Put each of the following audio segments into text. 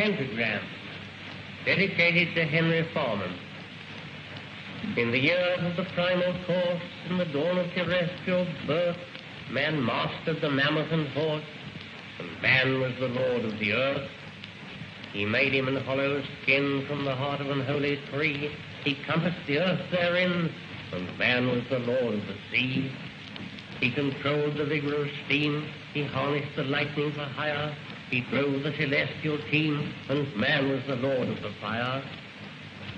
pentagram dedicated to Henry Foreman. In the years of the primal course, in the dawn of terrestrial birth, man mastered the mammoth and horse, and man was the lord of the earth. He made him an hollow skin from the heart of an holy tree. He compassed the earth therein, and man was the lord of the sea. He controlled the vigor of steam. He harnessed the lightning for hire. He drove the celestial team, and man was the lord of the fire.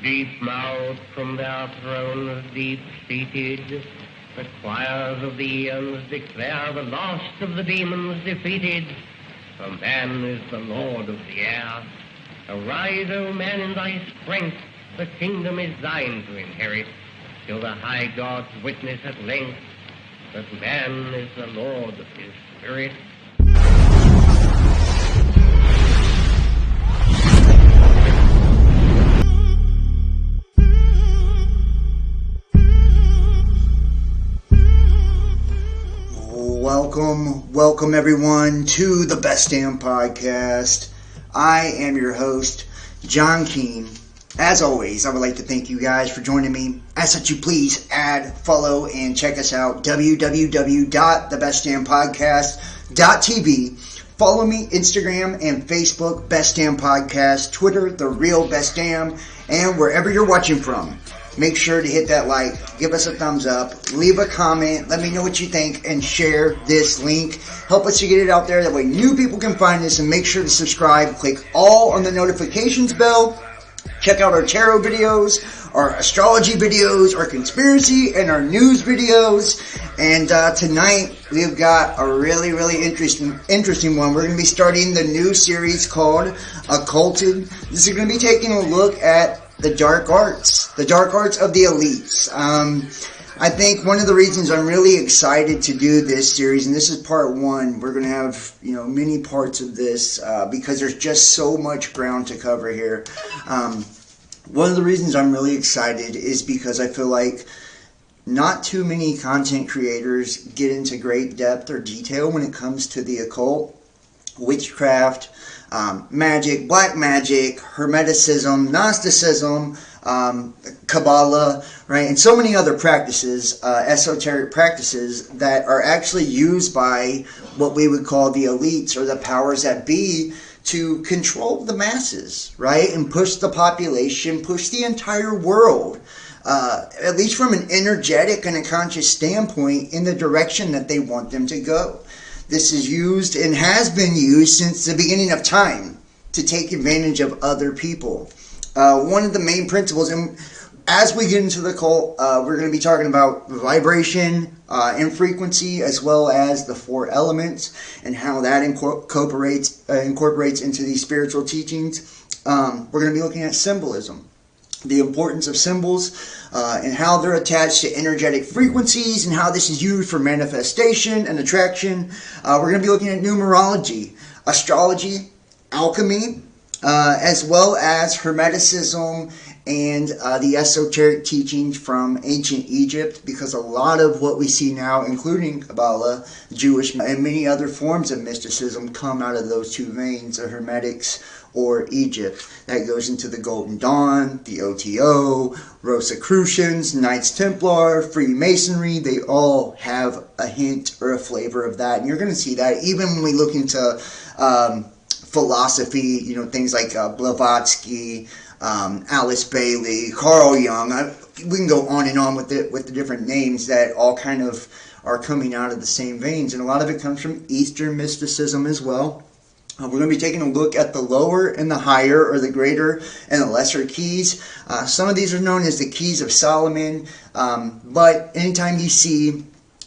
Deep-mouthed from their thrones, deep-seated, the choirs of the eons declare the last of the demons defeated. For man is the lord of the air. Arise, O man, in thy strength. The kingdom is thine to inherit, till the high gods witness at length that man is the lord of his spirit. Welcome everyone to the Best Damn Podcast. I am your host, John Keene. As always, I would like to thank you guys for joining me. Ask that you please add, follow, and check us out, www.thebestdampodcast.tv. Follow me, Instagram and Facebook, Best Damn Podcast, Twitter, The Real Best Damn, and wherever you're watching from. Make sure to hit that like, give us a thumbs up, leave a comment, let me know what you think, and share this link. Help us to get it out there, that way new people can find us, and make sure to subscribe. Click all on the notifications bell. Check out our tarot videos, our astrology videos, our conspiracy, and our news videos. And tonight, we've got a really interesting one. We're going to be starting the new series called OCCULTED. This is going to be taking a look at the dark arts of the elites. I think one of the reasons I'm really excited to do this series, and this is part one, we're going to have, many parts of this, because there's just so much ground to cover here. One of the reasons I'm really excited is because I feel like not too many content creators get into great depth or detail when it comes to the occult, witchcraft, magic, black magic, hermeticism, Gnosticism, Kabbalah, right, and so many other practices, esoteric practices that are actually used by what we would call the elites or the powers that be to control the masses, right, and push the population, push the entire world, at least from an energetic and a conscious standpoint, in the direction that they want them to go. This is used and has been used since the beginning of time to take advantage of other people. One of the main principles, and as we get into the cult, we're going to be talking about vibration and frequency, as well as the four elements and how that incorporates into these spiritual teachings. We're going to be looking at symbolism, the importance of symbols, and how they're attached to energetic frequencies, and how this is used for manifestation and attraction. We're going to be looking at numerology, astrology, alchemy, as well as hermeticism and the esoteric teachings from ancient Egypt, because a lot of what we see now, including Kabbalah, Jewish, and many other forms of mysticism, come out of those two veins, the Hermetics or Egypt. That goes into the Golden Dawn, the OTO, Rosicrucians, Knights Templar, Freemasonry. They all have a hint or a flavor of that. And you're going to see that even when we look into philosophy, things like Blavatsky, Alice Bailey, Carl Jung. We can go on and on with the different names that all kind of are coming out of the same veins. And a lot of it comes from Eastern mysticism as well. We're going to be taking a look at the lower and the higher, or the greater and the lesser keys. Some of these are known as the keys of Solomon, but anytime you see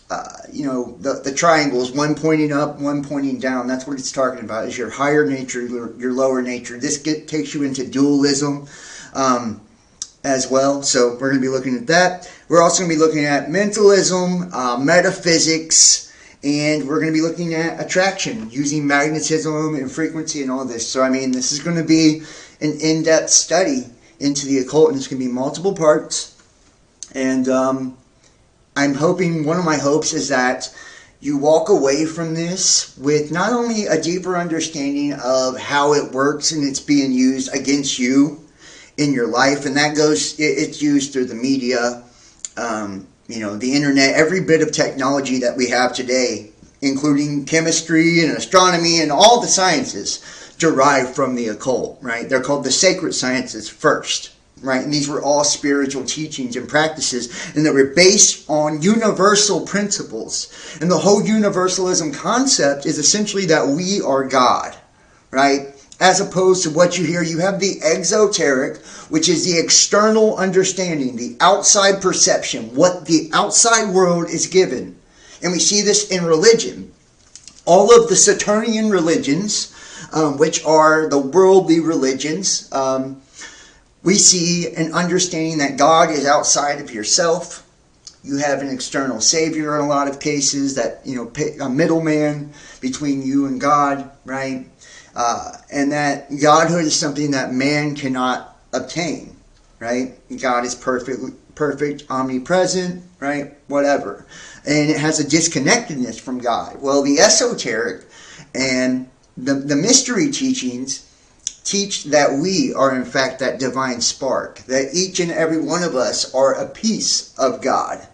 the triangles, one pointing up, one pointing down, that's what it's talking about, is your higher nature, your lower nature. This takes you into dualism as well. So we're going to be looking at that. We're also going to be looking at mentalism, metaphysics, and we're going to be looking at attraction, using magnetism and frequency and all this. So, this is going to be an in-depth study into the occult, and it's going to be multiple parts. And I'm hoping, one of my hopes is that you walk away from this with not only a deeper understanding of how it works and it's being used against you in your life, and that goes, it's used through the media, the internet, every bit of technology that we have today, including chemistry and astronomy and all the sciences derived from the occult, right? They're called the sacred sciences first, right? And these were all spiritual teachings and practices, and they were based on universal principles. And the whole universalism concept is essentially that we are God, right? As opposed to what you hear, you have the exoteric, which is the external understanding, the outside perception, what the outside world is given. And we see this in religion. All of the Saturnian religions, which are the worldly religions, we see an understanding that God is outside of yourself. You have an external savior in a lot of cases, that, a middleman between you and God, right? And that Godhood is something that man cannot obtain, right? God is perfect, omnipresent, right? Whatever. And it has a disconnectedness from God. Well, the esoteric and the mystery teachings teach that we are in fact that divine spark, that each and every one of us are a piece of God,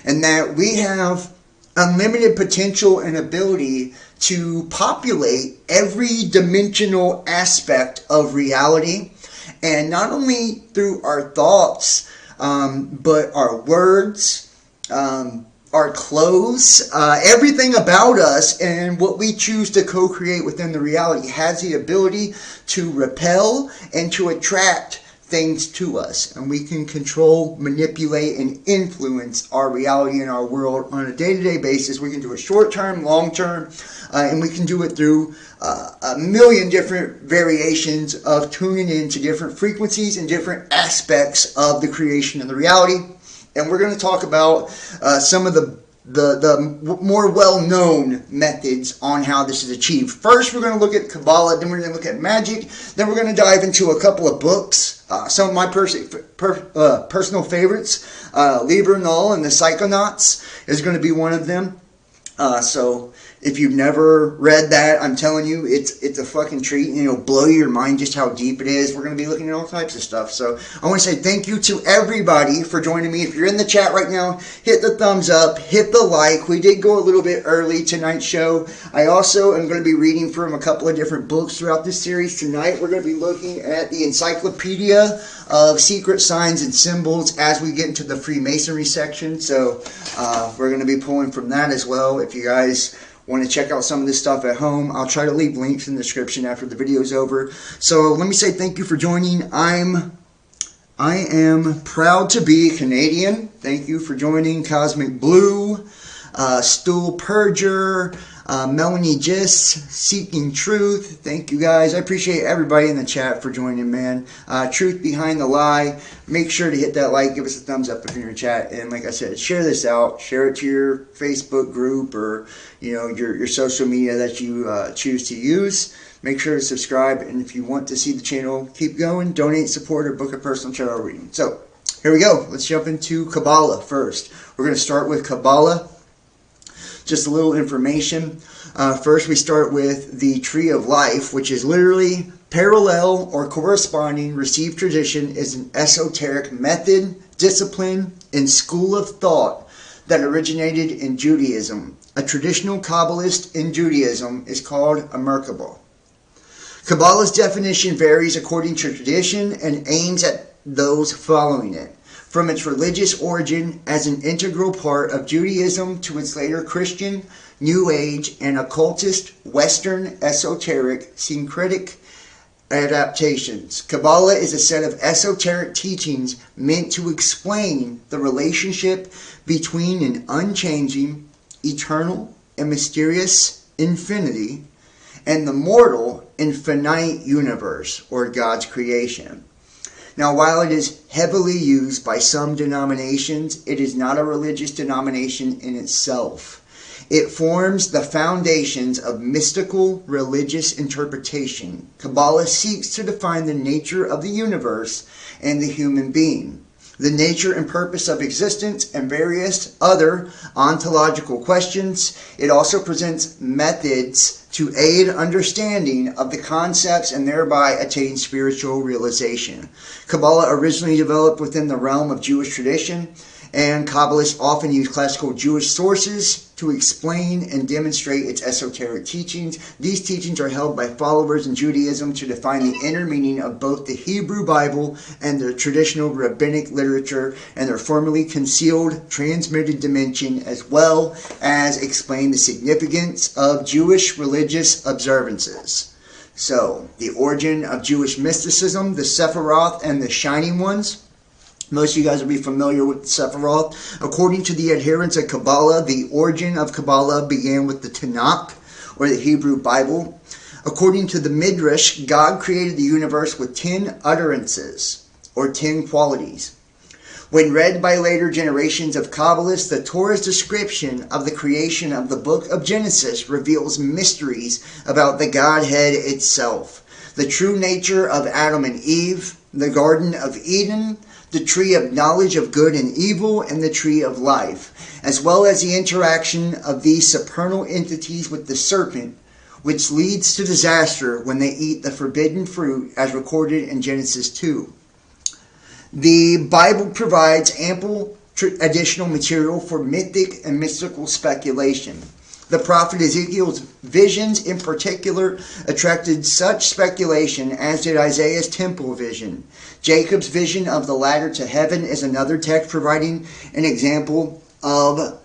and that we have unlimited potential and ability to populate every dimensional aspect of reality, and not only through our thoughts, but our words, our clothes, everything about us and what we choose to co-create within the reality has the ability to repel and to attract things to us. And we can control, manipulate, and influence our reality and our world on a day-to-day basis. We can do it short-term, long-term, and we can do it through a million different variations of tuning into different frequencies and different aspects of the creation of the reality. And we're going to talk about some of the more well-known methods on how this is achieved. First, we're going to look at Kabbalah, then we're going to look at magic, then we're going to dive into a couple of books. Some of my personal favorites, Liber Null and the Psychonauts is going to be one of them. So if you've never read that, I'm telling you, it's a fucking treat, and it'll blow your mind just how deep it is. We're going to be looking at all types of stuff. So I want to say thank you to everybody for joining me. If you're in the chat right now, hit the thumbs up, hit the like. We did go a little bit early tonight's show. I also am going to be reading from a couple of different books throughout this series. Tonight we're going to be looking at the Encyclopedia of Secret Signs and Symbols as we get into the Freemasonry section. So we're going to be pulling from that as well. If you guys want to check out some of this stuff at home, I'll try to leave links in the description after the video is over. So let me say thank you for joining. I am proud to be Canadian. Thank you for joining. Cosmic Blue, Stool Purger, Melanie Gist, Seeking Truth. Thank you guys. I appreciate everybody in the chat for joining, man. Truth Behind the Lie. Make sure to hit that like, give us a thumbs up if you're in the chat, and like I said, share this out. Share it to your Facebook group or your social media that you choose to use. Make sure to subscribe, and if you want to see the channel keep going, donate, support, or book a personal tarot reading. So here we go. Let's jump into Kabbalah first. We're going to start with Kabbalah. Just a little information. First, we start with the Tree of Life, which is literally parallel or corresponding received tradition, is an esoteric method, discipline, and school of thought that originated in Judaism. A traditional Kabbalist in Judaism is called a Merkabah. Kabbalah's definition varies according to tradition and aims at those following it. From its religious origin as an integral part of Judaism to its later Christian, New Age, and occultist, Western, esoteric, syncretic adaptations. Kabbalah is a set of esoteric teachings meant to explain the relationship between an unchanging, eternal, and mysterious infinity and the mortal and finite universe, or God's creation. Now, while it is heavily used by some denominations, it is not a religious denomination in itself. It forms the foundations of mystical religious interpretation. Kabbalah seeks to define the nature of the universe and the human being. the nature and purpose of existence, and various other ontological questions. It also presents methods to aid understanding of the concepts and thereby attain spiritual realization. Kabbalah originally developed within the realm of Jewish tradition, and Kabbalists often use classical Jewish sources to explain and demonstrate its esoteric teachings. These teachings are held by followers in Judaism to define the inner meaning of both the Hebrew Bible and the traditional rabbinic literature and their formerly concealed transmitted dimension, as well as explain the significance of Jewish religious observances. So, the origin of Jewish mysticism, the Sephiroth and the Shining Ones. Most of you guys will be familiar with the Sephiroth. According to the adherents of Kabbalah, the origin of Kabbalah began with the Tanakh, or the Hebrew Bible. According to the Midrash, God created the universe with 10 utterances, or 10 qualities. When read by later generations of Kabbalists, the Torah's description of the creation of the book of Genesis reveals mysteries about the Godhead itself, the true nature of Adam and Eve, the Garden of Eden, the tree of knowledge of good and evil, and the tree of life, as well as the interaction of these supernal entities with the serpent, which leads to disaster when they eat the forbidden fruit, as recorded in Genesis 2. The Bible provides ample additional material for mythic and mystical speculation. The prophet Ezekiel's visions in particular attracted such speculation, as did Isaiah's temple vision. Jacob's vision of the ladder to heaven is another text providing an example of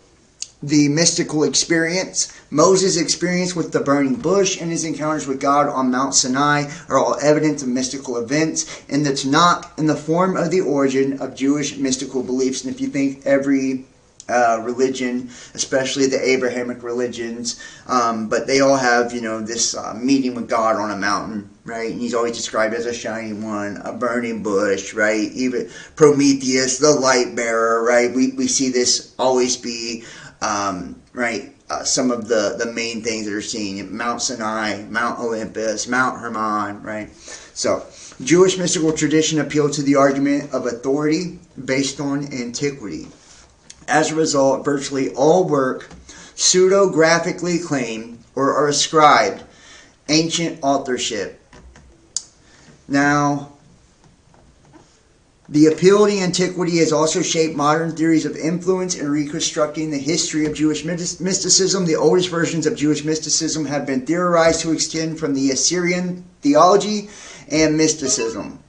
the mystical experience. Moses' experience with the burning bush and his encounters with God on Mount Sinai are all evidence of mystical events in the Tanakh in the form of the origin of Jewish mystical beliefs. And if you think every religion, especially the Abrahamic religions, but they all have, this meeting with God on a mountain, right? And he's always described as a shining one, a burning bush, right? Even Prometheus, the light bearer, right? We see this always be, some of the main things that are seen: Mount Sinai, Mount Olympus, Mount Hermon, right? So, Jewish mystical tradition appealed to the argument of authority based on antiquity. As a result, virtually all work pseudographically claim or are ascribed ancient authorship. Now, the appeal to antiquity has also shaped modern theories of influence in reconstructing the history of Jewish mysticism. The oldest versions of Jewish mysticism have been theorized to extend from the Assyrian theology and mysticism.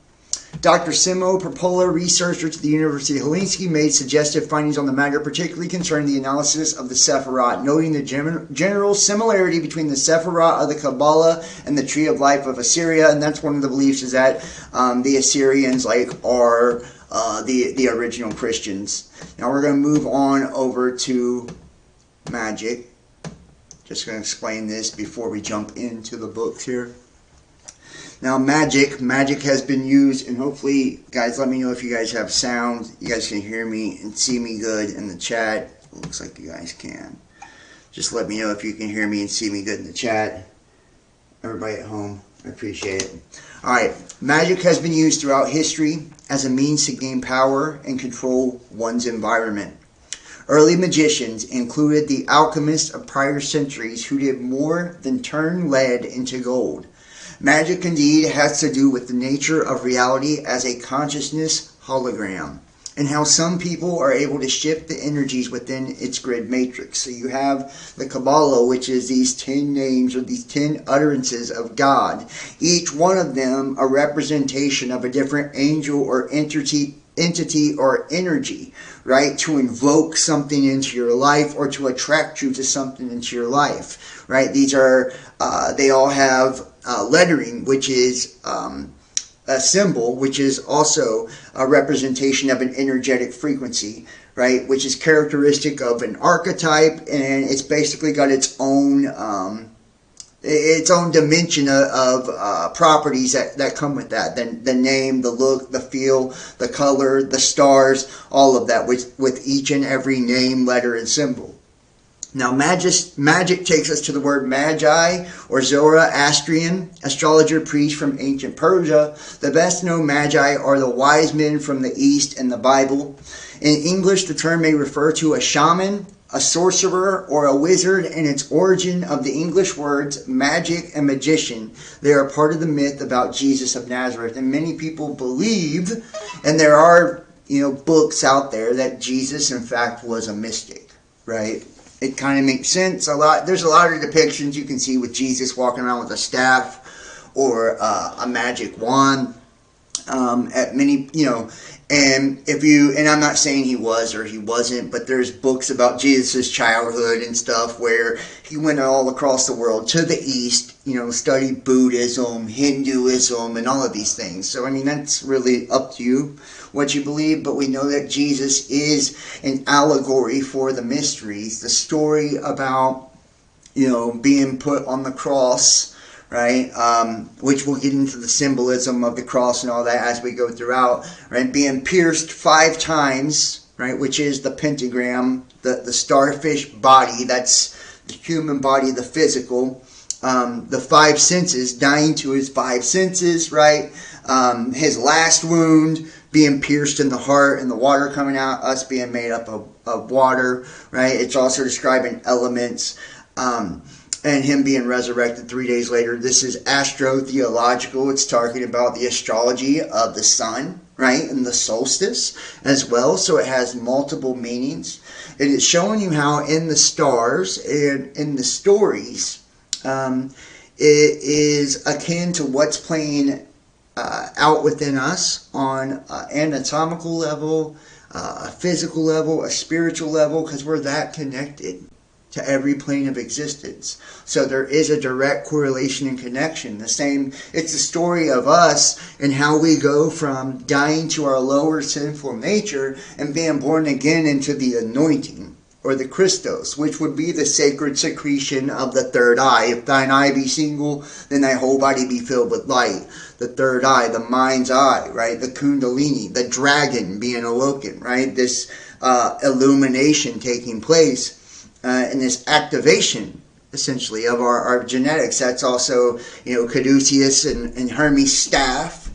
Dr. Simo Perpola, researcher to the University of Helsinki, made suggestive findings on the matter, particularly concerning the analysis of the Sephiroth, noting the general similarity between the Sephiroth of the Kabbalah and the Tree of Life of Assyria. And that's one of the beliefs, is that the Assyrians are the original Christians. Now we're going to move on over to magic. Just going to explain this before we jump into the books here. Now, magic has been used, and hopefully, guys, let me know if you guys have sound. You guys can hear me and see me good in the chat. It looks like you guys can. Just let me know if you can hear me and see me good in the chat. Everybody at home, I appreciate it. Alright, magic has been used throughout history as a means to gain power and control one's environment. Early magicians included the alchemists of prior centuries who did more than turn lead into gold. Magic indeed has to do with the nature of reality as a consciousness hologram, and how some people are able to shift the energies within its grid matrix. So you have the Kabbalah, which is these 10 names or these 10 utterances of God, each one of them a representation of a different angel or entity or energy, right, to invoke something into your life or to attract you to something into your life, right? These are, they all have lettering, which is a symbol, which is also a representation of an energetic frequency, right, which is characteristic of an archetype, and it's basically got its own dimension of properties that come with that. The name, the look, the feel, the color, the stars, all of that with each and every name, letter, and symbol. Now, magic takes us to the word magi, or Zoroastrian, astrologer priest from ancient Persia. The best known magi are the wise men from the East in the Bible. In English, the term may refer to a shaman, a sorcerer, or a wizard, and its origin of the English words magic and magician. They are part of the myth about Jesus of Nazareth, and many people believe, and there are books out there, that Jesus in fact was a mystic, right? It kind of makes sense. There's a lot of depictions you can see with Jesus walking around with a staff or a magic wand. At many, and I'm not saying he was or he wasn't, but there's books about Jesus' childhood and stuff where he went all across the world to the East, studied Buddhism, Hinduism, and all of these things. So, that's really up to you what you believe, but we know that Jesus is an allegory for the mysteries, the story about, being put on the cross, right? Which we'll get into the symbolism of the cross and all that as we go throughout, right? Being pierced 5 times, right? Which is the pentagram, the starfish body, that's the human body, the physical, the 5 senses, dying to his 5 senses, right? His last wound, being pierced in the heart and the water coming out, us being made up of water, right? It's also describing elements, and him being resurrected 3 days later. This is astro-theological. It's talking about the astrology of the sun, right? And the solstice as well. So it has multiple meanings. It is showing you how in the stars and in the stories, it is akin to what's playing out within us on an anatomical level, a physical level, a spiritual level, because we're that connected to every plane of existence. So there is a direct correlation and connection. It's the story of us and how we go from dying to our lower sinful nature and being born again into the anointing, or the Christos, which would be the sacred secretion of the third eye. If thine eye be single, then thy whole body be filled with light. The third eye, the mind's eye, right? The kundalini, the dragon being awoken, right? This illumination taking place, and this activation, essentially, of our genetics. That's also, Caduceus and Hermes' staff,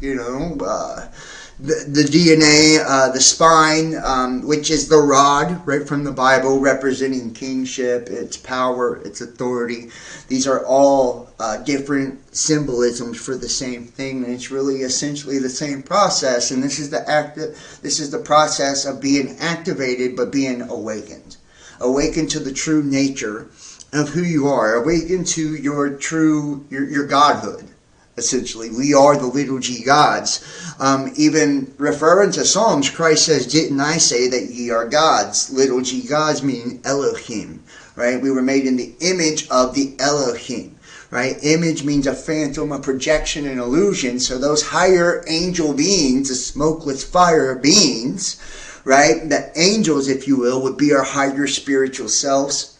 the DNA, the spine, which is the rod, right from the Bible, representing kingship, its power, its authority. These are all different symbolisms for the same thing, and it's really essentially the same process. And this is the process of being activated, but being awakened to the true nature of who you are, awakened to your godhood. Essentially, we are the little g gods. Even referring to Psalms, Christ says, "Didn't I say that ye are gods?" Little g gods meaning Elohim, right? We were made in the image of the Elohim, right? Image means a phantom, a projection, an illusion. So those higher angel beings, the smokeless fire beings, right? The angels, if you will, would be our higher spiritual selves.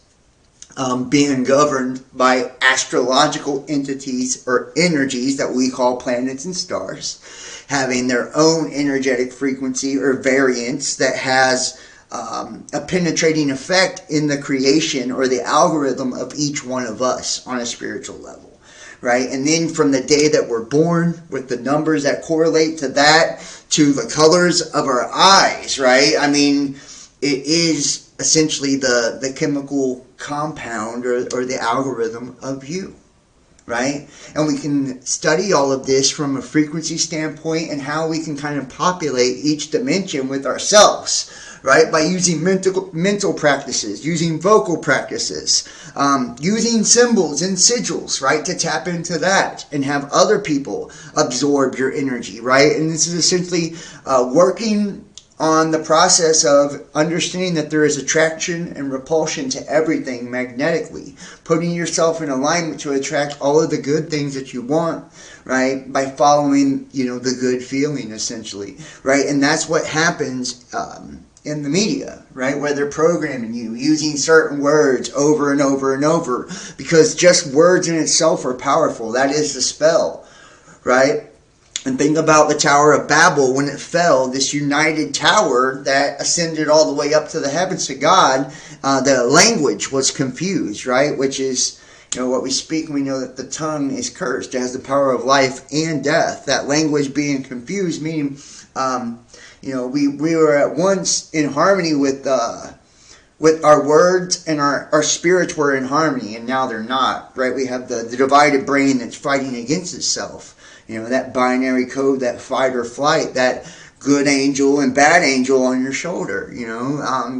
Being governed by astrological entities or energies that we call planets and stars, having their own energetic frequency or variance that has a penetrating effect in the creation or the algorithm of each one of us on a spiritual level, right? And then from the day that we're born, with the numbers that correlate to that, to the colors of our eyes, right? It is essentially the chemical compound or the algorithm of you, right? And we can study all of this from a frequency standpoint and how we can kind of populate each dimension with ourselves, right? By using mental practices, using vocal practices, using symbols and sigils, right? To tap into that and have other people absorb your energy, right? And this is essentially working on the process of understanding that there is attraction and repulsion to everything magnetically, putting yourself in alignment to attract all of the good things that you want, right, by following, the good feeling, essentially, right? And that's what happens in the media, right, where they're programming you, using certain words over and over and over, because just words in itself are powerful. That is the spell, right? And think about the Tower of Babel when it fell, this united tower that ascended all the way up to the heavens to God, the language was confused, right? Which is, what we speak, we know that the tongue is cursed. It has the power of life and death. That language being confused, meaning, we were at once in harmony with our words, and our spirits were in harmony, and now they're not, right? We have the divided brain that's fighting against itself. That binary code, that fight or flight, that good angel and bad angel on your shoulder,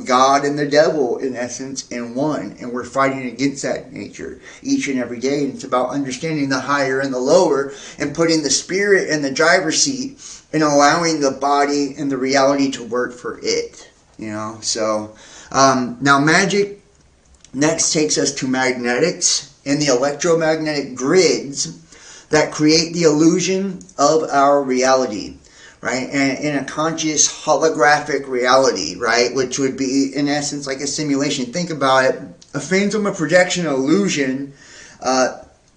God and the devil, in essence, in one. And we're fighting against that nature each and every day. And it's about understanding the higher and the lower, and putting the spirit in the driver's seat, and allowing the body and the reality to work for it. So now magic next takes us to magnetics and the electromagnetic grids that create the illusion of our reality, right? And in a conscious holographic reality, right? Which would be, in essence, like a simulation. Think about it. A phantom, a projection, illusion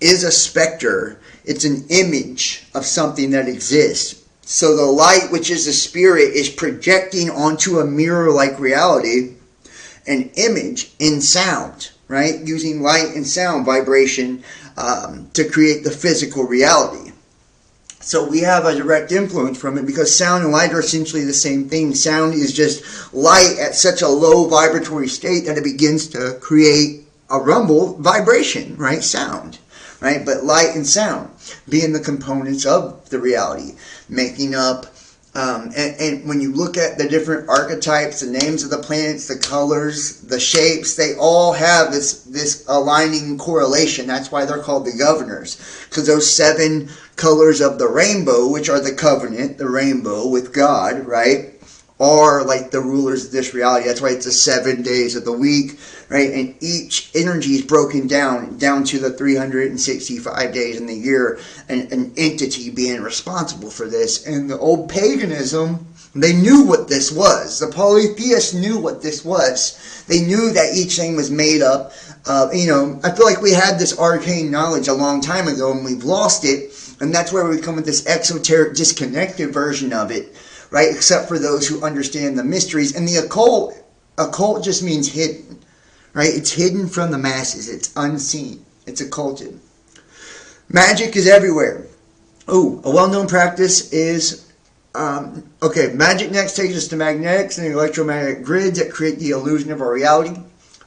is a specter. It's an image of something that exists. So the light, which is the spirit, is projecting onto a mirror-like reality an image in sound, right? Using light and sound vibration to create the physical reality. So we have a direct influence from it, because sound and light are essentially the same thing. Sound is just light at such a low vibratory state that it begins to create a rumble vibration, right? Sound, right? But light and sound being the components of the reality, making up. And when you look at the different archetypes, the names of the planets, the colors, the shapes, they all have this aligning correlation. That's why they're called the governors. Because those 7 colors of the rainbow, which are the covenant, the rainbow with God, right, are like the rulers of this reality. That's why it's the 7 days of the week, right? And each energy is broken down to the 365 days in the year, and an entity being responsible for this. And the old paganism, they knew what this was. The polytheists knew what this was. They knew that each thing was made up. I feel like we had this arcane knowledge a long time ago, and we've lost it. And that's where we come with this exoteric, disconnected version of it, right? Except for those who understand the mysteries. And the occult just means hidden, right? It's hidden from the masses. It's unseen. It's occulted. Magic is everywhere. Oh, a well-known practice is, magic next takes us to magnetics and the electromagnetic grids that create the illusion of our reality.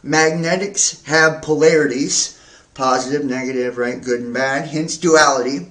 Magnetics have polarities, positive, negative, right, good and bad, hence duality.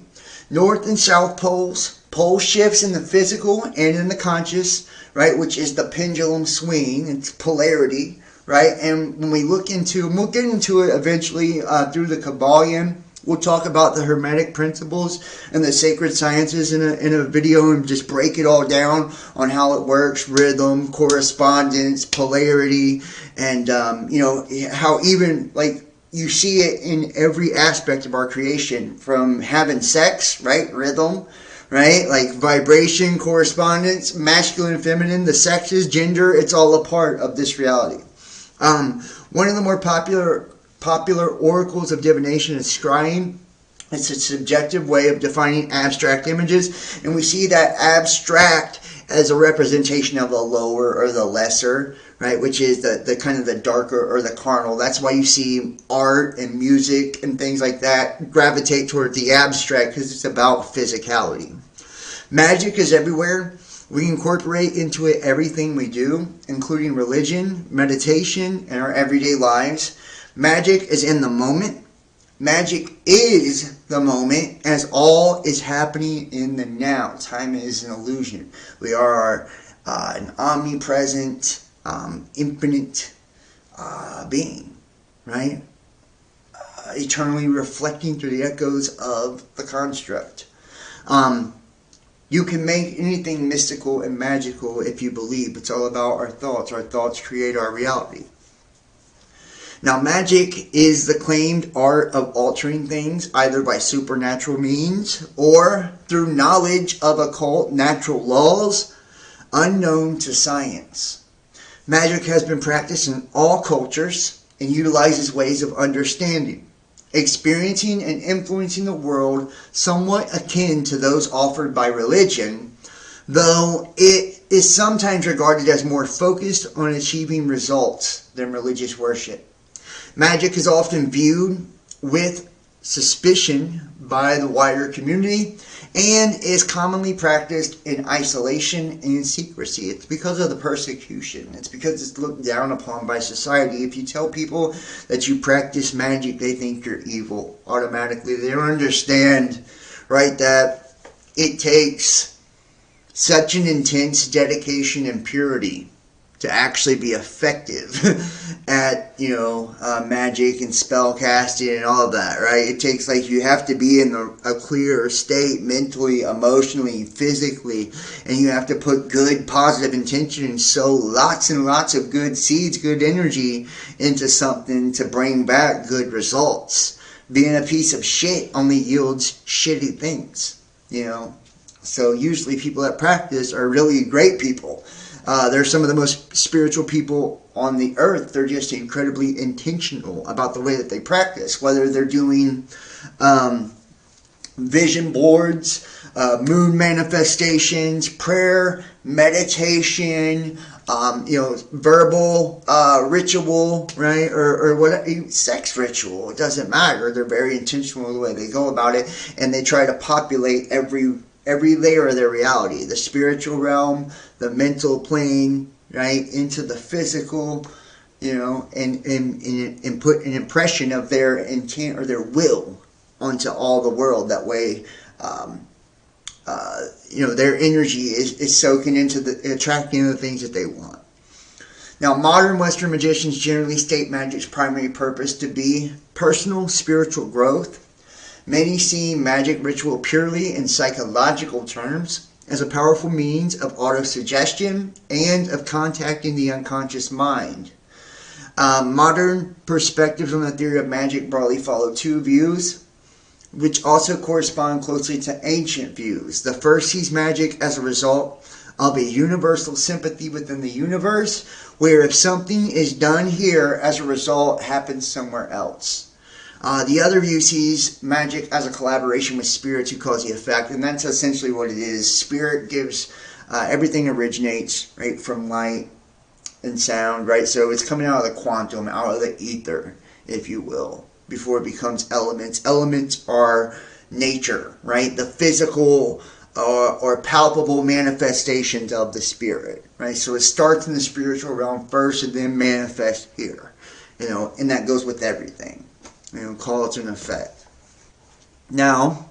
North and south poles, pole shifts in the physical and in the conscious, right, which is the pendulum swing. It's polarity, right? And when we look into, and we'll get into it eventually through the Kabbalion, we'll talk about the Hermetic principles and the sacred sciences in a video, and just break it all down on how it works, rhythm, correspondence, polarity, and, how even, like, you see it in every aspect of our creation, from having sex, right, rhythm, right, like vibration, correspondence, masculine, feminine, the sexes, gender, it's all a part of this reality. One of the more popular oracles of divination is scrying. It's a subjective way of defining abstract images, and we see that abstract as a representation of the lower or the lesser, right, which is the kind of the darker or the carnal. That's why you see art and music and things like that gravitate toward the abstract, because it's about physicality. Magic is everywhere. We incorporate into it everything we do, including religion, meditation, and our everyday lives. Magic is in the moment. Magic is the moment, as all is happening in the now. Time is an illusion. We are an omnipresent, infinite being, right? Eternally reflecting through the echoes of the construct. You can make anything mystical and magical if you believe. It's all about our thoughts. Our thoughts create our reality. Now, magic is the claimed art of altering things, either by supernatural means or through knowledge of occult natural laws unknown to science. Magic has been practiced in all cultures and utilizes ways of understanding, experiencing, and influencing the world somewhat akin to those offered by religion, though it is sometimes regarded as more focused on achieving results than religious worship. Magic is often viewed with suspicion by the wider community and is commonly practiced in isolation and in secrecy. It's because of the persecution. It's because it's looked down upon by society. If you tell people that you practice magic, they think you're evil automatically. They don't understand, right, that it takes such an intense dedication and purity to actually be effective at, magic and spell casting and all of that, right? It takes, you have to be in a clear state mentally, emotionally, physically, and you have to put good, positive intention and sow lots and lots of good seeds, good energy into something to bring back good results. Being a piece of shit only yields shitty things, So usually people that practice are really great people. They're some of the most spiritual people on the earth. They're just incredibly intentional about the way that they practice, whether they're doing vision boards, moon manifestations, prayer, meditation, verbal ritual, right, or what, sex ritual. It doesn't matter. They're very intentional in the way they go about it, and they try to populate every layer of their reality, the spiritual realm, the mental plane, right, into the physical, and put an impression of their intent or their will onto all the world. That way, their energy is soaking into attracting the things that they want. Now, modern Western magicians generally state magic's primary purpose to be personal spiritual growth. Many see magic ritual purely in psychological terms as a powerful means of autosuggestion and of contacting the unconscious mind. Modern perspectives on the theory of magic broadly follow two views, which also correspond closely to ancient views. The first sees magic as a result of a universal sympathy within the universe, where if something is done here, as a result, happens somewhere else. The other view sees magic as a collaboration with spirits who cause the effect, and that's essentially what it is. Spirit gives, everything originates, right, from light and sound, right? So it's coming out of the quantum, out of the ether, if you will, before it becomes elements. Elements are nature, right? The physical or palpable manifestations of the spirit, right? So it starts in the spiritual realm first and then manifests here, and that goes with everything. Cause and effect. Now,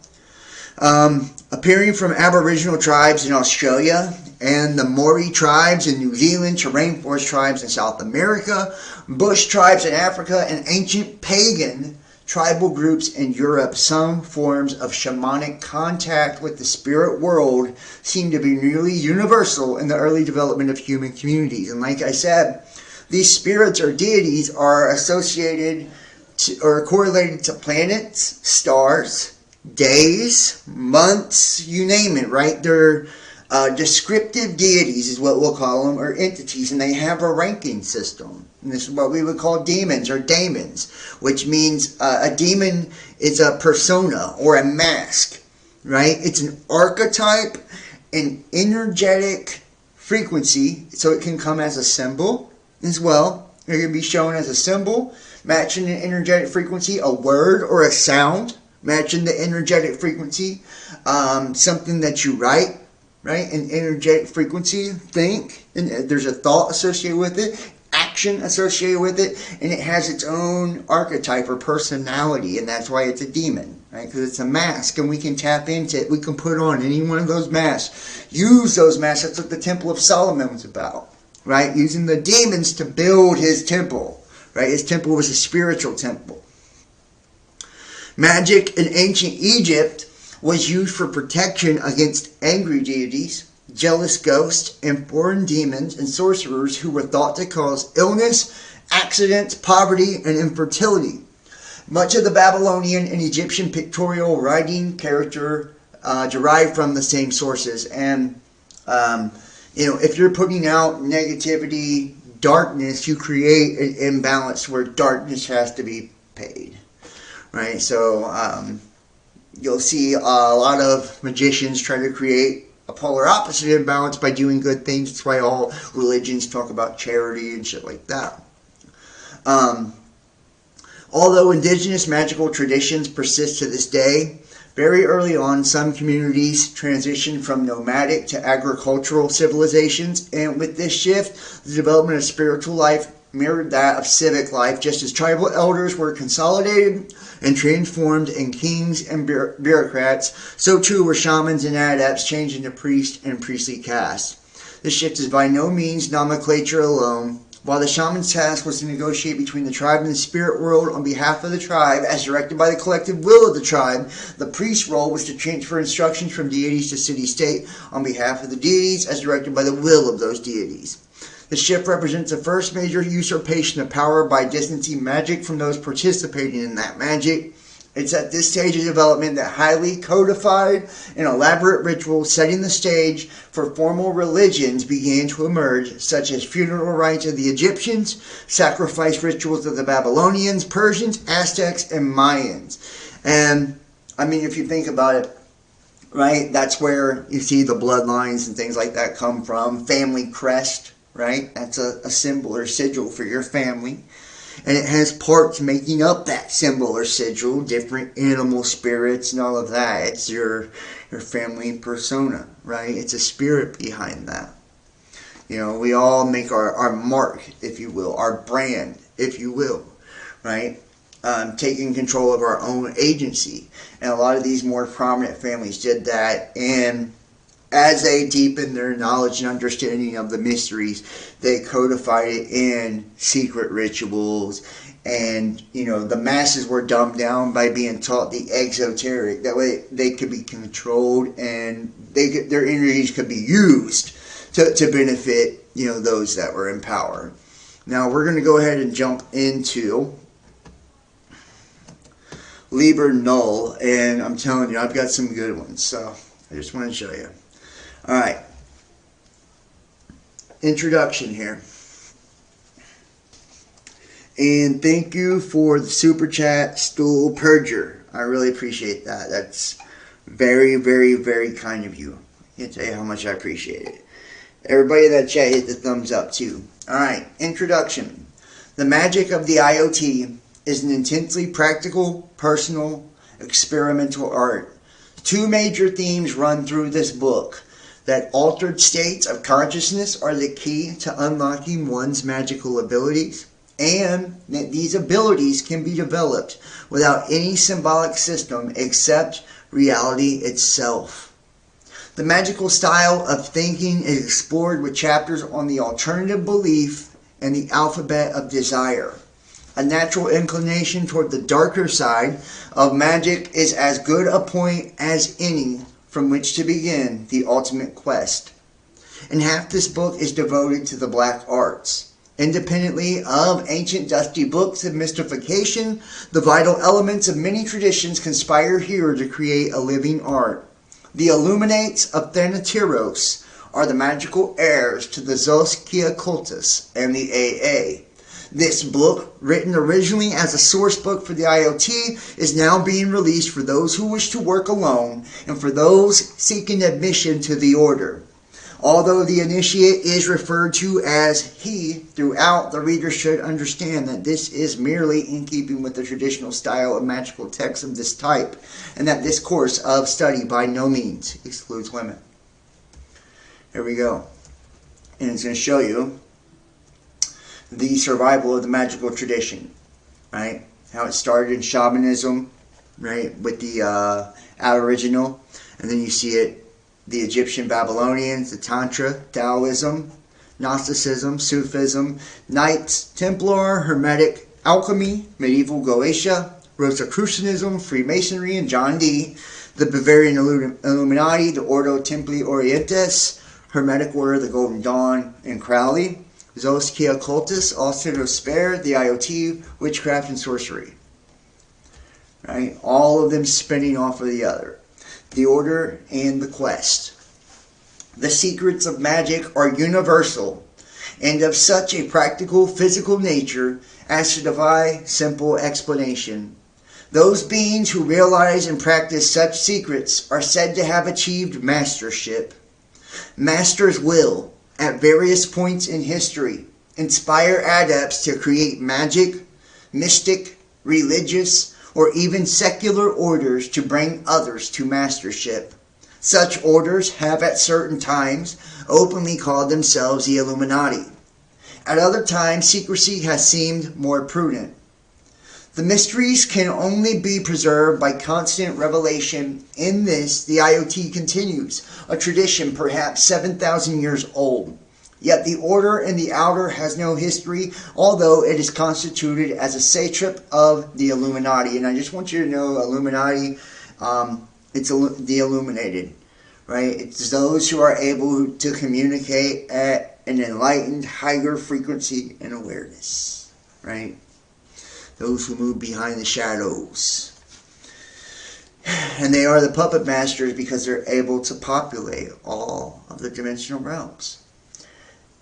appearing from Aboriginal tribes in Australia and the Maori tribes in New Zealand to rainforest tribes in South America, bush tribes in Africa, and ancient pagan tribal groups in Europe, some forms of shamanic contact with the spirit world seem to be nearly universal in the early development of human communities. And like I said, these spirits or deities are associated or correlated to planets, stars, days, months, you name it, right? They're descriptive deities is what we'll call them, or entities, and they have a ranking system. And this is what we would call demons or daemons, which means a demon is a persona or a mask, right? It's an archetype, an energetic frequency, so it can come as a symbol as well. It can be shown as a symbol, matching an energetic frequency, a word or a sound, matching the energetic frequency, something that you write, right? An energetic frequency, think, and there's a thought associated with it, action associated with it, and it has its own archetype or personality, and that's why it's a demon, right? Because it's a mask, and we can tap into it. We can put on any one of those masks, use those masks. That's what the Temple of Solomon was about, right? Using the demons to build his temple. Right? His temple was a spiritual temple. Magic in ancient Egypt was used for protection against angry deities, jealous ghosts, and foreign demons and sorcerers who were thought to cause illness, accidents, poverty, and infertility. Much of the Babylonian and Egyptian pictorial writing character derived from the same sources. And, if you're putting out negativity, darkness, you create an imbalance where darkness has to be paid, right? So you'll see a lot of magicians try to create a polar opposite imbalance by doing good things. That's why all religions talk about charity and shit like that. Although indigenous magical traditions persist to this day, very early on, some communities transitioned from nomadic to agricultural civilizations, and with this shift, the development of spiritual life mirrored that of civic life, just as tribal elders were consolidated and transformed in kings and bureaucrats, so too were shamans and adepts changed into priests and priestly castes. This shift is by no means nomenclature alone. While the shaman's task was to negotiate between the tribe and the spirit world on behalf of the tribe, as directed by the collective will of the tribe, the priest's role was to transfer instructions from deities to city-state on behalf of the deities, as directed by the will of those deities. The shift represents the first major usurpation of power by distancing magic from those participating in that magic. It's at this stage of development that highly codified and elaborate rituals setting the stage for formal religions began to emerge, such as funeral rites of the Egyptians, sacrifice rituals of the Babylonians, Persians, Aztecs, and Mayans. And, I mean, if you think about it, right, that's where you see the bloodlines and things like that come from. Family crest, right? That's a symbol or sigil for your family. And it has parts making up that symbol or sigil, different animal spirits and all of that. It's your family persona, right? It's a spirit behind that. You know, we all make our mark, if you will, our brand, if you will, right? Taking control of our own agency. And a lot of these more prominent families did that, and as they deepened their knowledge and understanding of the mysteries, they codified it in secret rituals. And, you know, the masses were dumbed down by being taught the esoteric. That way they could be controlled and their energies could be used to benefit, you know, those that were in power. Now we're going to go ahead and jump into Liber Null. And I'm telling you, I've got some good ones. So I just want to show you. Alright, introduction here. And thank you for the super chat, Stool Purger. I really appreciate that. That's very, very, very kind of you. I can't tell you how much I appreciate it. Everybody in that chat hit the thumbs up too. Alright, introduction. The magic of the IoT is an intensely practical, personal, experimental art. Two major themes run through this book. That altered states of consciousness are the key to unlocking one's magical abilities, and that these abilities can be developed without any symbolic system except reality itself. The magical style of thinking is explored with chapters on the alternative belief and the alphabet of desire. A natural inclination toward the darker side of magic is as good a point as any from which to begin the ultimate quest. And half this book is devoted to the black arts. Independently of ancient dusty books of mystification, the vital elements of many traditions conspire here to create a living art. The Illuminates of Thanateros are the magical heirs to the OCCULTED and the AA. This book, written originally as a source book for the IoT, is now being released for those who wish to work alone and for those seeking admission to the order. Although the initiate is referred to as he throughout, the reader should understand that this is merely in keeping with the traditional style of magical texts of this type, and that this course of study by no means excludes women. Here we go. And it's going to show you the survival of the magical tradition, right? How it started in shamanism, right? With the Aboriginal, and then you see it, the Egyptian Babylonians, the Tantra, Taoism, Gnosticism, Sufism, Knights Templar, Hermetic, Alchemy, Medieval Goetia, Rosicrucianism, Freemasonry, and John Dee, the Bavarian Illuminati, the Ordo Templi Orientis, Hermetic Order, the Golden Dawn, and Crowley, OCCULTED, also to spare, the IoT, witchcraft, and sorcery. Right? All of them spinning off of the other. The order and the quest. The secrets of magic are universal and of such a practical, physical nature as to defy simple explanation. Those beings who realize and practice such secrets are said to have achieved mastership. Masters will, at various points in history, inspire adepts to create magic, mystic, religious, or even secular orders to bring others to mastership. Such orders have at certain times openly called themselves the Illuminati. At other times, secrecy has seemed more prudent. The mysteries can only be preserved by constant revelation. In this, the IoT continues, a tradition perhaps 7,000 years old. Yet the order in the outer has no history, although it is constituted as a satrap of the Illuminati. And I just want you to know, Illuminati, it's the illuminated, right? It's those who are able to communicate at an enlightened, higher frequency and awareness, right? Those who move behind the shadows. And they are the puppet masters because they're able to populate all of the dimensional realms.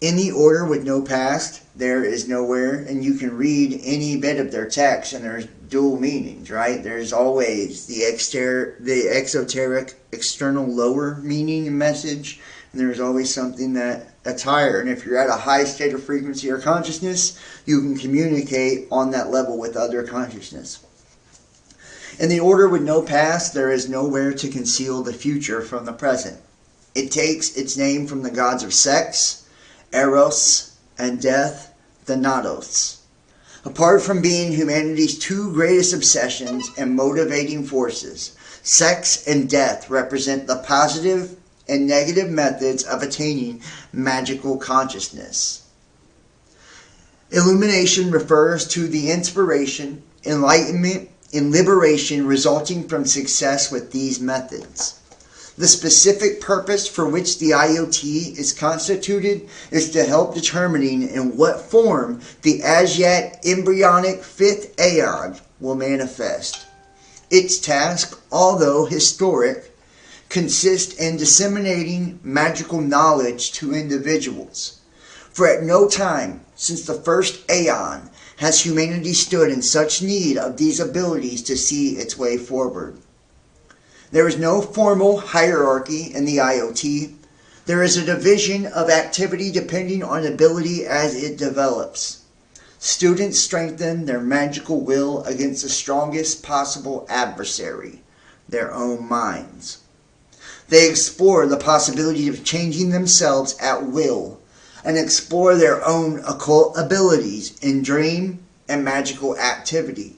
In the order with no past, there is nowhere, and you can read any bit of their text, and there's dual meanings, right? There's always the exoteric, external lower meaning and message, and there's always something that's higher. And if you're at a high state of frequency or consciousness, you can communicate on that level with other consciousness. In the order with no past, there is nowhere to conceal the future from the present. It takes its name from the gods of sex, Eros, and death, Thanatos. Apart from being humanity's two greatest obsessions and motivating forces, sex and death represent the positive and negative methods of attaining magical consciousness. Illumination refers to the inspiration, enlightenment, and liberation resulting from success with these methods. The specific purpose for which the IoT is constituted is to help determining in what form the as yet embryonic fifth aeon will manifest. Its task, although historic, consists in disseminating magical knowledge to individuals. For at no time since the first aeon has humanity stood in such need of these abilities to see its way forward. There is no formal hierarchy in the IoT. There is a division of activity depending on ability as it develops. Students strengthen their magical will against the strongest possible adversary, their own minds. They explore the possibility of changing themselves at will and explore their own occult abilities in dream and magical activity.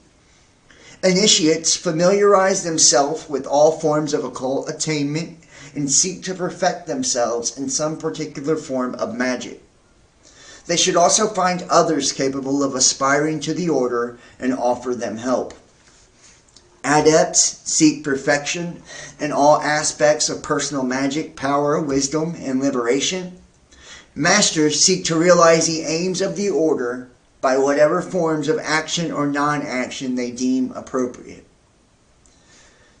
Initiates familiarize themselves with all forms of occult attainment and seek to perfect themselves in some particular form of magic. They should also find others capable of aspiring to the order and offer them help. Adepts seek perfection in all aspects of personal magic, power, wisdom, and liberation. Masters seek to realize the aims of the order by whatever forms of action or non-action they deem appropriate.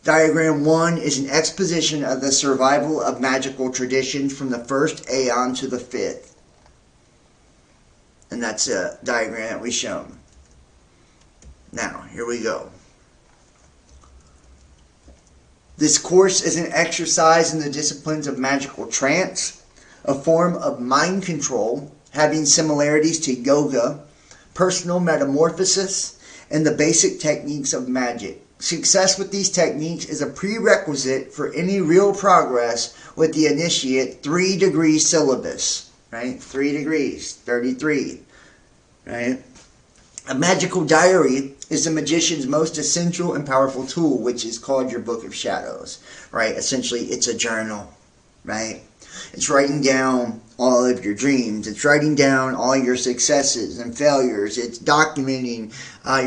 Diagram 1 is an exposition of the survival of magical traditions from the first aeon to the fifth. And that's a diagram that we've shown. Now, here we go. This course is an exercise in the disciplines of magical trance, a form of mind control having similarities to yoga, personal metamorphosis, and the basic techniques of magic. Success with these techniques is a prerequisite for any real progress with the initiate 3-degree syllabus, right? 3 degrees, 33, right? A magical diary is the magician's most essential and powerful tool, which is called your Book of Shadows, right? Essentially, it's a journal, right? It's writing down all of your dreams. It's writing down all your successes and failures. It's documenting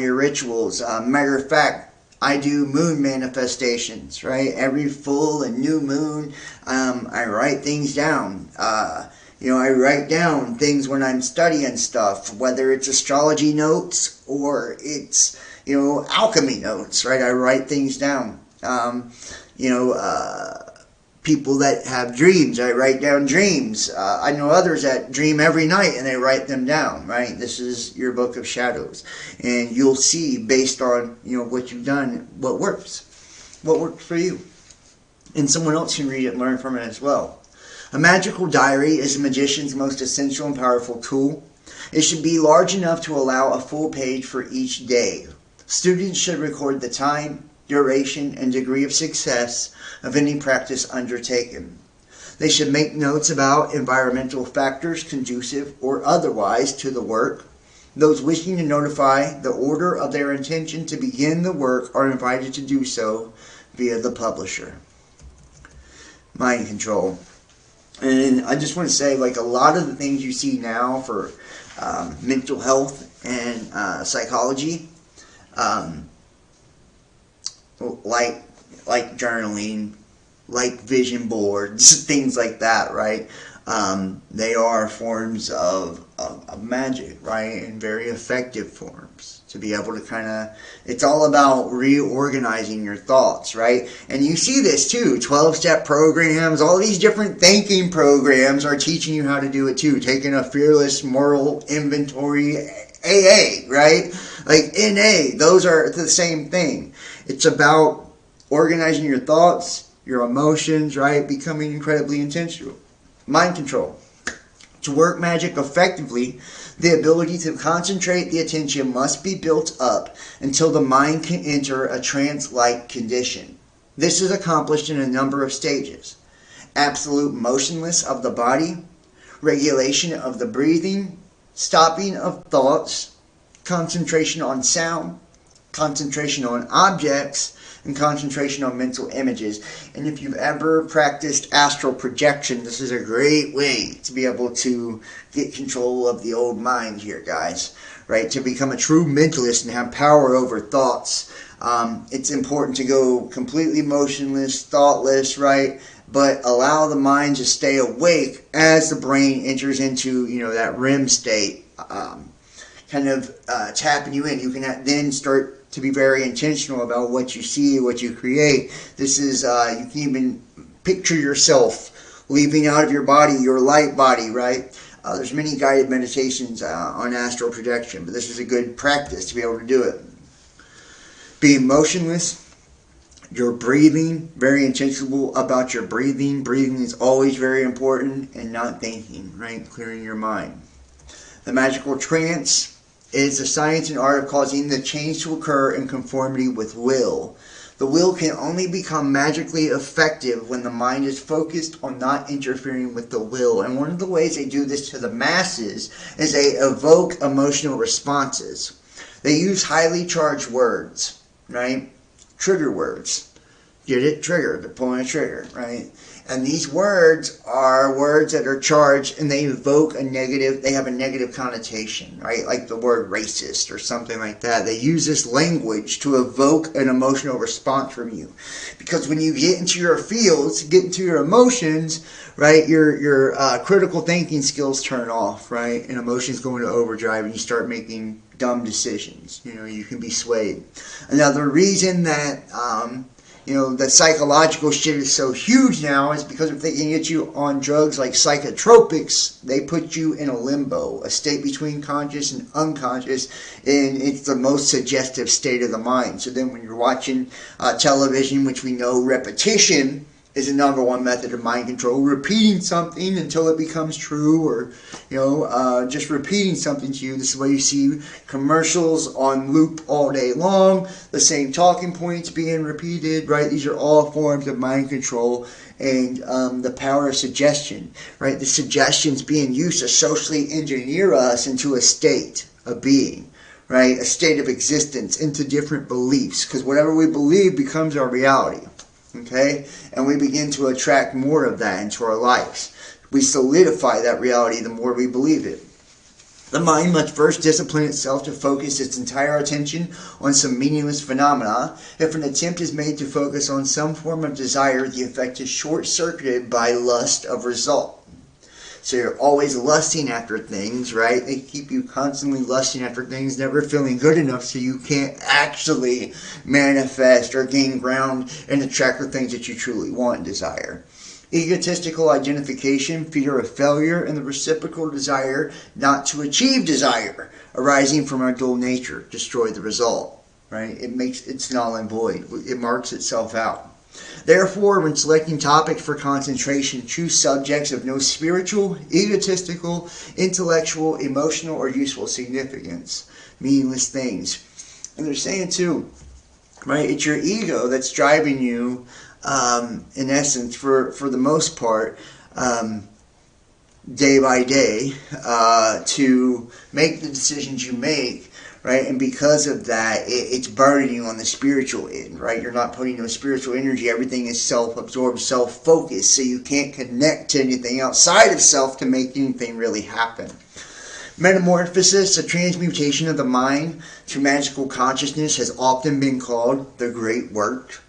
your rituals. Matter of fact, I do moon manifestations, right? Every full and new moon, I write things down. I write down things when I'm studying stuff, whether it's astrology notes or it's, alchemy notes, right? I write things down. People that have dreams, I write down dreams. I know others that dream every night and they write them down, right? This is your Book of Shadows. And you'll see based on, what you've done, what works for you. And someone else can read it and learn from it as well. A magical diary is a magician's most essential and powerful tool. It should be large enough to allow a full page for each day. Students should record the time, duration, and degree of success of any practice undertaken. They should make notes about environmental factors conducive or otherwise to the work. Those wishing to notify the order of their intention to begin the work are invited to do so via the publisher. Mind control. And I just want to say, like, a lot of the things you see now for mental health and psychology, like journaling, like vision boards, things like that, right? They are forms of magic, right? And very effective forms to be able to kind of, it's all about reorganizing your thoughts, right? And you see this too, 12-step programs, all these different thinking programs are teaching you how to do it too. Taking a fearless moral inventory, AA, right? Like NA, those are the same thing. It's about organizing your thoughts, your emotions, right? Becoming incredibly intentional. Mind control. To work magic effectively, the ability to concentrate the attention must be built up until the mind can enter a trance-like condition. This is accomplished in a number of stages. Absolute motionless of the body, regulation of the breathing, stopping of thoughts, concentration on sound, concentration on objects, and concentration on mental images. And if you've ever practiced astral projection, this is a great way to be able to get control of the old mind here, guys, right? To become a true mentalist and have power over thoughts. It's important to go completely motionless, thoughtless, right? But allow the mind to stay awake as the brain enters into, that REM state, kind of tapping you in. You can then start to be very intentional about what you see, what you create. This is, you can even picture yourself leaving out of your body, your light body, right? There's many guided meditations on astral projection, but this is a good practice to be able to do it. Being motionless, your breathing, very intentional about your breathing. Breathing is always very important, and not thinking, right? Clearing your mind. The magical trance is the science and art of causing the change to occur in conformity with will. The will can only become magically effective when the mind is focused on not interfering with the will. And one of the ways they do this to the masses is they evoke emotional responses. They use highly charged words, right? Trigger words. Get it? Trigger. They're pulling a trigger, right? And these words are words that are charged, and they evoke they have a negative connotation, right? Like the word racist or something like that. They use this language to evoke an emotional response from you. Because when you get into your feels, get into your emotions, right, your critical thinking skills turn off, right? And emotions go into overdrive, and you start making dumb decisions. You can be swayed. Another reason that the psychological shit is so huge now is because if they can get you on drugs like psychotropics, they put you in a limbo, a state between conscious and unconscious, and it's the most suggestive state of the mind. So then when you're watching television, which we know repetition is the number one method of mind control, repeating something until it becomes true, or just repeating something to you. This is why you see commercials on loop all day long, the same talking points being repeated, right? These are all forms of mind control and the power of suggestion, right? The suggestions being used to socially engineer us into a state of being, right? A state of existence, into different beliefs, because whatever we believe becomes our reality. Okay? And we begin to attract more of that into our lives. We solidify that reality the more we believe it. The mind must first discipline itself to focus its entire attention on some meaningless phenomena. If an attempt is made to focus on some form of desire, the effect is short-circuited by lust of result. So you're always lusting after things, right? They keep you constantly lusting after things, never feeling good enough, so you can't actually manifest or gain ground and attract the things that you truly want and desire. Egotistical identification, fear of failure, and the reciprocal desire not to achieve desire arising from our dual nature destroy the result, right? It's null and void. It marks itself out. Therefore, when selecting topics for concentration, choose subjects of no spiritual, egotistical, intellectual, emotional, or useful significance. Meaningless things. And they're saying too, right, it's your ego that's driving you, in essence, for the most part, day by day, to make the decisions you make, right? And because of that, it's burdening you on the spiritual end, right? You're not putting no spiritual energy. Everything is self-absorbed, self-focused, so you can't connect to anything outside of self to make anything really happen. Metamorphosis, a transmutation of the mind to magical consciousness, has often been called the Great Work.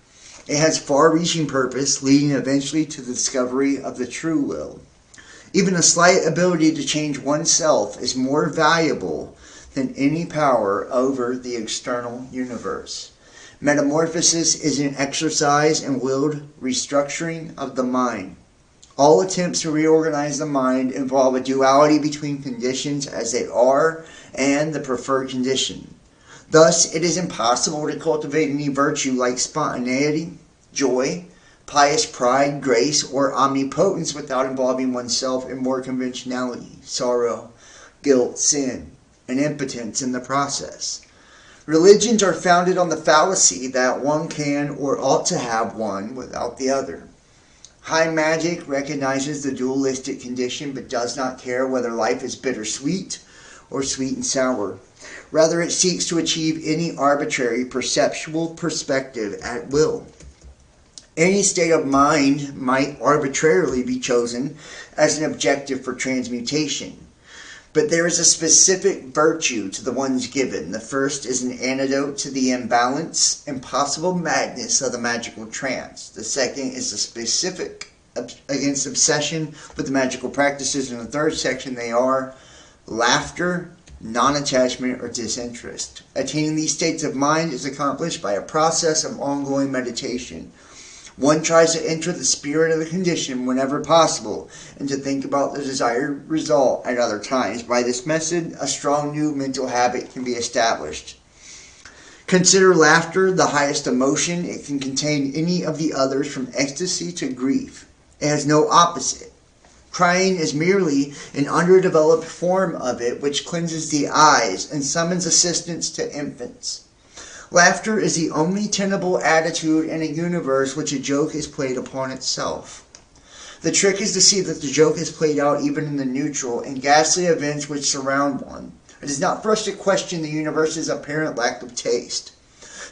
It has far-reaching purpose, leading eventually to the discovery of the true will. Even a slight ability to change oneself is more valuable than any power over the external universe. Metamorphosis is an exercise in willed restructuring of the mind. All attempts to reorganize the mind involve a duality between conditions as they are and the preferred condition. Thus, it is impossible to cultivate any virtue like spontaneity, joy, pious pride, grace, or omnipotence without involving oneself in more conventionality, sorrow, guilt, sin, and impotence in the process. Religions are founded on the fallacy that one can or ought to have one without the other. High magic recognizes the dualistic condition but does not care whether life is bittersweet or sweet and sour. Rather, it seeks to achieve any arbitrary perceptual perspective at will. Any state of mind might arbitrarily be chosen as an objective for transmutation. But there is a specific virtue to the ones given. The first is an antidote to the imbalance, impossible madness of the magical trance. The second is a specific against obsession with the magical practices. In the third section, they are laughter, non-attachment, or disinterest. Attaining these states of mind is accomplished by a process of ongoing meditation. One tries to enter the spirit of the condition whenever possible and to think about the desired result at other times. By this method, a strong new mental habit can be established. Consider laughter the highest emotion. It can contain any of the others from ecstasy to grief. It has no opposite. Crying is merely an underdeveloped form of it which cleanses the eyes and summons assistance to infants. Laughter is the only tenable attitude in a universe which a joke is played upon itself. The trick is to see that the joke is played out even in the neutral and ghastly events which surround one. It is not for us to question the universe's apparent lack of taste.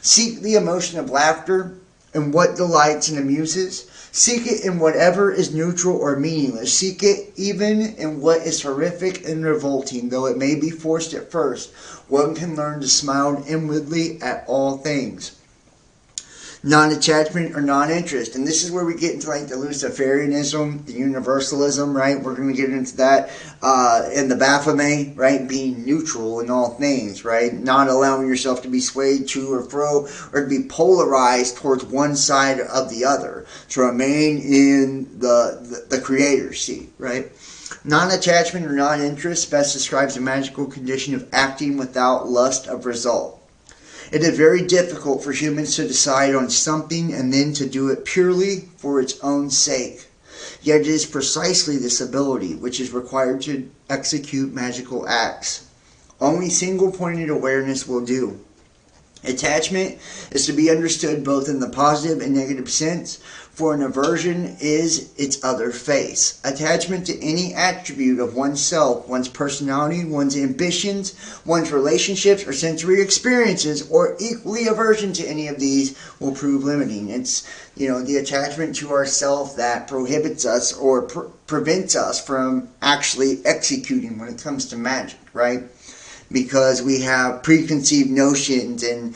Seek the emotion of laughter in what delights and amuses. Seek it in whatever is neutral or meaningless. Seek it even in what is horrific and revolting, though it may be forced at first. One can learn to smile inwardly at all things. Non-attachment or non-interest. And this is where we get into like the Luciferianism, the universalism, right? We're going to get into that in the Baphomet, right? Being neutral in all things, right? Not allowing yourself to be swayed to or fro or to be polarized towards one side of the other. To remain in the creator's seat, right? Non-attachment or non-interest best describes a magical condition of acting without lust of result. It is very difficult for humans to decide on something and then to do it purely for its own sake. Yet it is precisely this ability which is required to execute magical acts. Only single-pointed awareness will do. Attachment is to be understood both in the positive and negative sense, for an aversion is its other face. Attachment to any attribute of oneself, one's personality, one's ambitions, one's relationships, or sensory experiences, or equally aversion to any of these will prove limiting. It's, the attachment to ourself that prohibits us or prevents us from actually executing when it comes to magic, right? Because we have preconceived notions and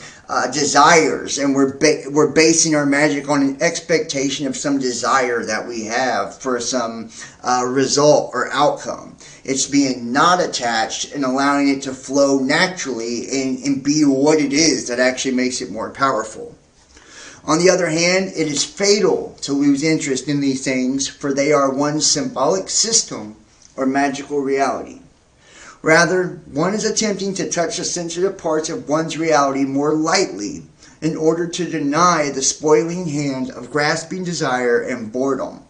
desires, and we're basing our magic on an expectation of some desire that we have for some result or outcome. It's being not attached and allowing it to flow naturally and be what it is that actually makes it more powerful. On the other hand, it is fatal to lose interest in these things, for they are one's symbolic system or magical reality. Rather, one is attempting to touch the sensitive parts of one's reality more lightly in order to deny the spoiling hand of grasping desire and boredom.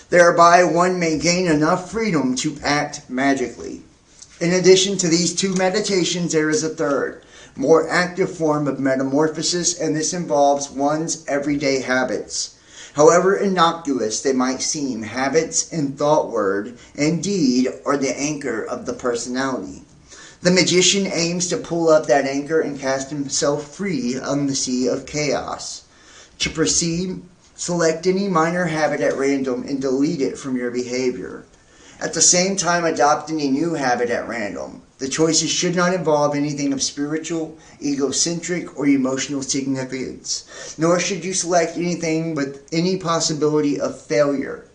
Thereby, one may gain enough freedom to act magically. In addition to these two meditations, there is a third, more active form of metamorphosis, and this involves one's everyday habits. However innocuous they might seem, habits in thought, word, and deed are the anchor of the personality. The magician aims to pull up that anchor and cast himself free on the sea of chaos. To proceed, select any minor habit at random and delete it from your behavior. At the same time, adopting a new habit at random. The choices should not involve anything of spiritual, egocentric, or emotional significance, nor should you select anything with any possibility of failure.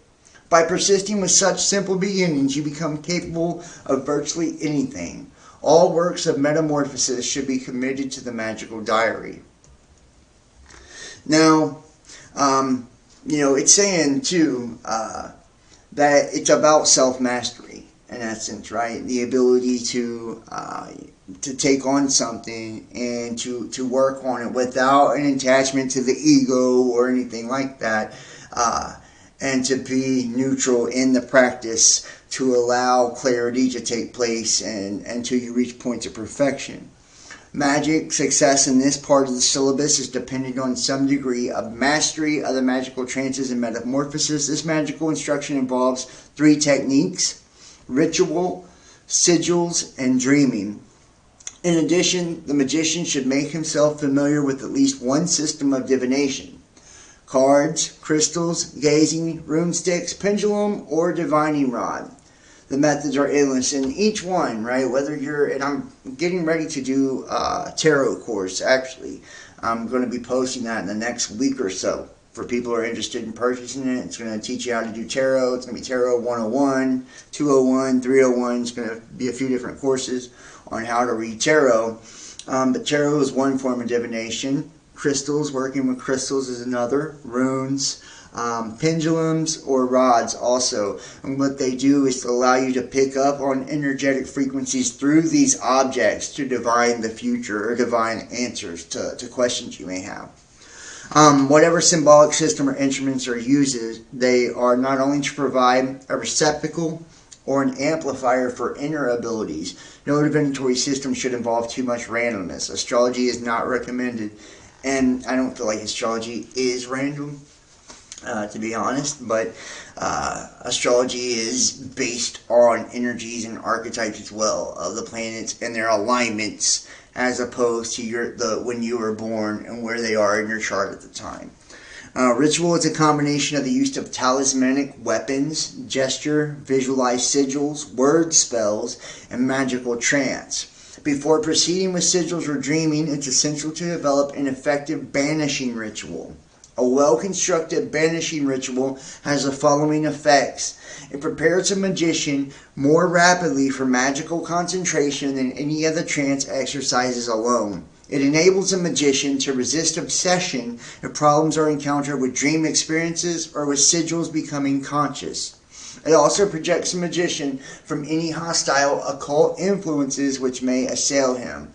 By persisting with such simple beginnings, you become capable of virtually anything. All works of metamorphosis should be committed to the magical diary. Now, it's saying too that it's about self-mastery. In essence, right? The ability to take on something and to work on it without an attachment to the ego or anything like that, and to be neutral in the practice to allow clarity to take place and until you reach points of perfection. Magic success in this part of the syllabus is dependent on some degree of mastery of the magical trances and metamorphosis. This magical instruction involves 3 techniques: ritual, sigils, and dreaming. In addition, the magician should make himself familiar with at least one system of divination: cards, crystals, gazing, runesticks, pendulum, or divining rod. The methods are endless in each one, right? Whether you're, and I'm getting ready to do a tarot course, actually. I'm going to be posting that in the next week or so. For people who are interested in purchasing it, it's going to teach you how to do tarot. It's going to be Tarot 101, 201, 301. It's going to be a few different courses on how to read tarot. But tarot is one form of divination. Crystals, working with crystals, is another. Runes, pendulums, or rods also. And what they do is to allow you to pick up on energetic frequencies through these objects to divine the future or divine answers to questions you may have. Whatever symbolic system or instruments are used, they are not only to provide a receptacle or an amplifier for inner abilities. No divinatory system should involve too much randomness. Astrology is not recommended, and I don't feel like astrology is random, to be honest, but astrology is based on energies and archetypes as well of the planets and their alignments, as opposed to when you were born and where they are in your chart at the time. Ritual is a combination of the use of talismanic weapons, gesture, visualized sigils, word spells, and magical trance. Before proceeding with sigils or dreaming, it's essential to develop an effective banishing ritual. A well-constructed banishing ritual has the following effects. It prepares a magician more rapidly for magical concentration than any other trance exercises alone. It enables a magician to resist obsession if problems are encountered with dream experiences or with sigils becoming conscious. It also protects a magician from any hostile occult influences which may assail him.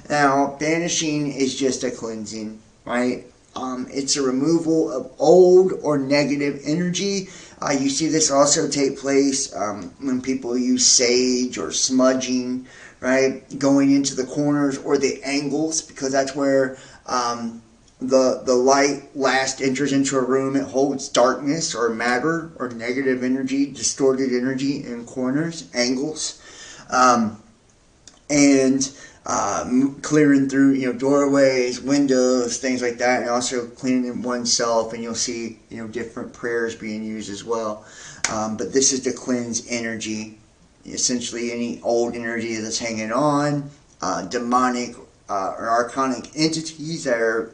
Now, banishing is just a cleansing, right? It's a removal of old or negative energy. You see this also take place when people use sage or smudging, right? Going into the corners or the angles, because that's where the light last enters into a room. It holds darkness or matter or negative energy, distorted energy in corners, angles, and clearing through, doorways, windows, things like that, and also cleaning oneself. And you'll see, different prayers being used as well. But this is to cleanse energy, essentially any old energy that's hanging on, demonic or archonic entities that are,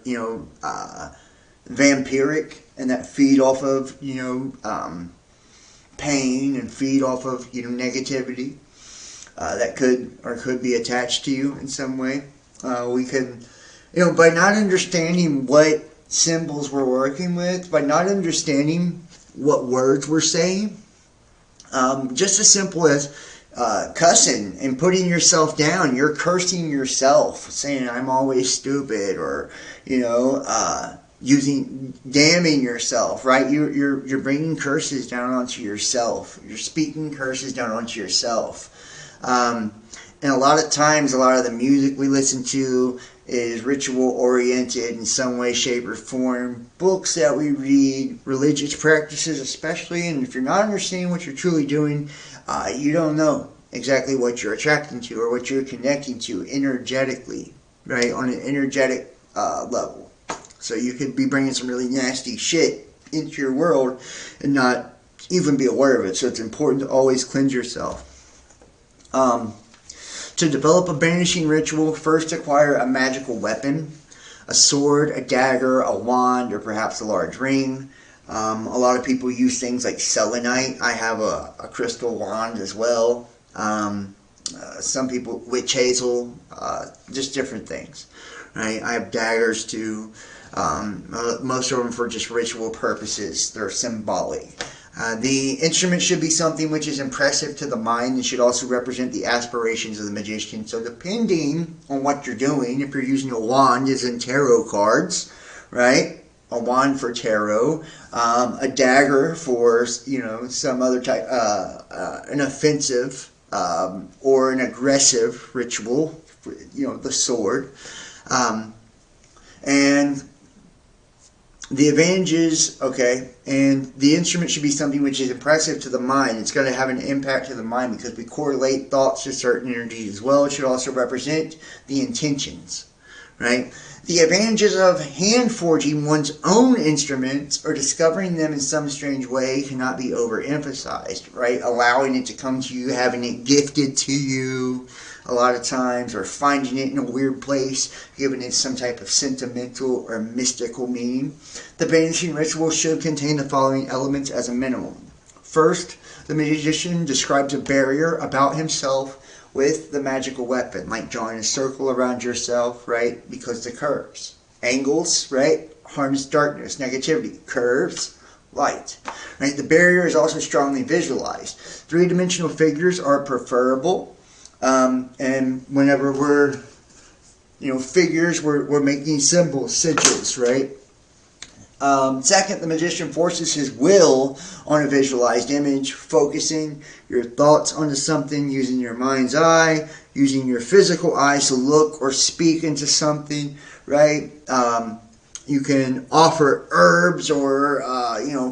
vampiric and that feed off of, pain and feed off of, negativity. That could be attached to you in some way. We could, by not understanding what symbols we're working with, by not understanding what words we're saying, just as simple as, cussing and putting yourself down. You're cursing yourself, saying I'm always stupid, or damning yourself, right? You're bringing curses down onto yourself. You're speaking curses down onto yourself. And a lot of times, a lot of the music we listen to is ritual oriented in some way, shape, or form. Books that we read, religious practices especially, and if you're not understanding what you're truly doing, you don't know exactly what you're attracting to or what you're connecting to energetically, right? On an energetic level. So you could be bringing some really nasty shit into your world and not even be aware of it. So it's important to always cleanse yourself. To develop a banishing ritual, first acquire a magical weapon, a sword, a dagger, a wand, or perhaps a large ring. A lot of people use things like selenite. I have a crystal wand as well. Some people, witch hazel, just different things. Right? I have daggers too. Most of them for just ritual purposes. They're symbolic. The instrument should be something which is impressive to the mind and should also represent the aspirations of the magician. So depending on what you're doing, if you're using a wand as in tarot cards, right? A wand for tarot, a dagger for, some other type, an offensive or an aggressive ritual, for, the sword. And the advantages, and the instrument should be something which is impressive to the mind. It's going to have an impact to the mind because we correlate thoughts to certain energies as well. It should also represent the intentions, right? The advantages of hand forging one's own instruments or discovering them in some strange way cannot be overemphasized, right? Allowing it to come to you, having it gifted to you a lot of times, or finding it in a weird place, giving it some type of sentimental or mystical meaning. The banishing ritual should contain the following elements as a minimum. First, the magician describes a barrier about himself with the magical weapon, like drawing a circle around yourself, right? Because the curves, angles, right? Harness darkness, negativity, curves, light, right? The barrier is also strongly visualized. Three-dimensional figures are preferable. And whenever we're, figures, we're making symbols, sigils, right? Second, the magician forces his will on a visualized image, focusing your thoughts onto something, using your mind's eye, using your physical eyes to look or speak into something, right? You can offer herbs or,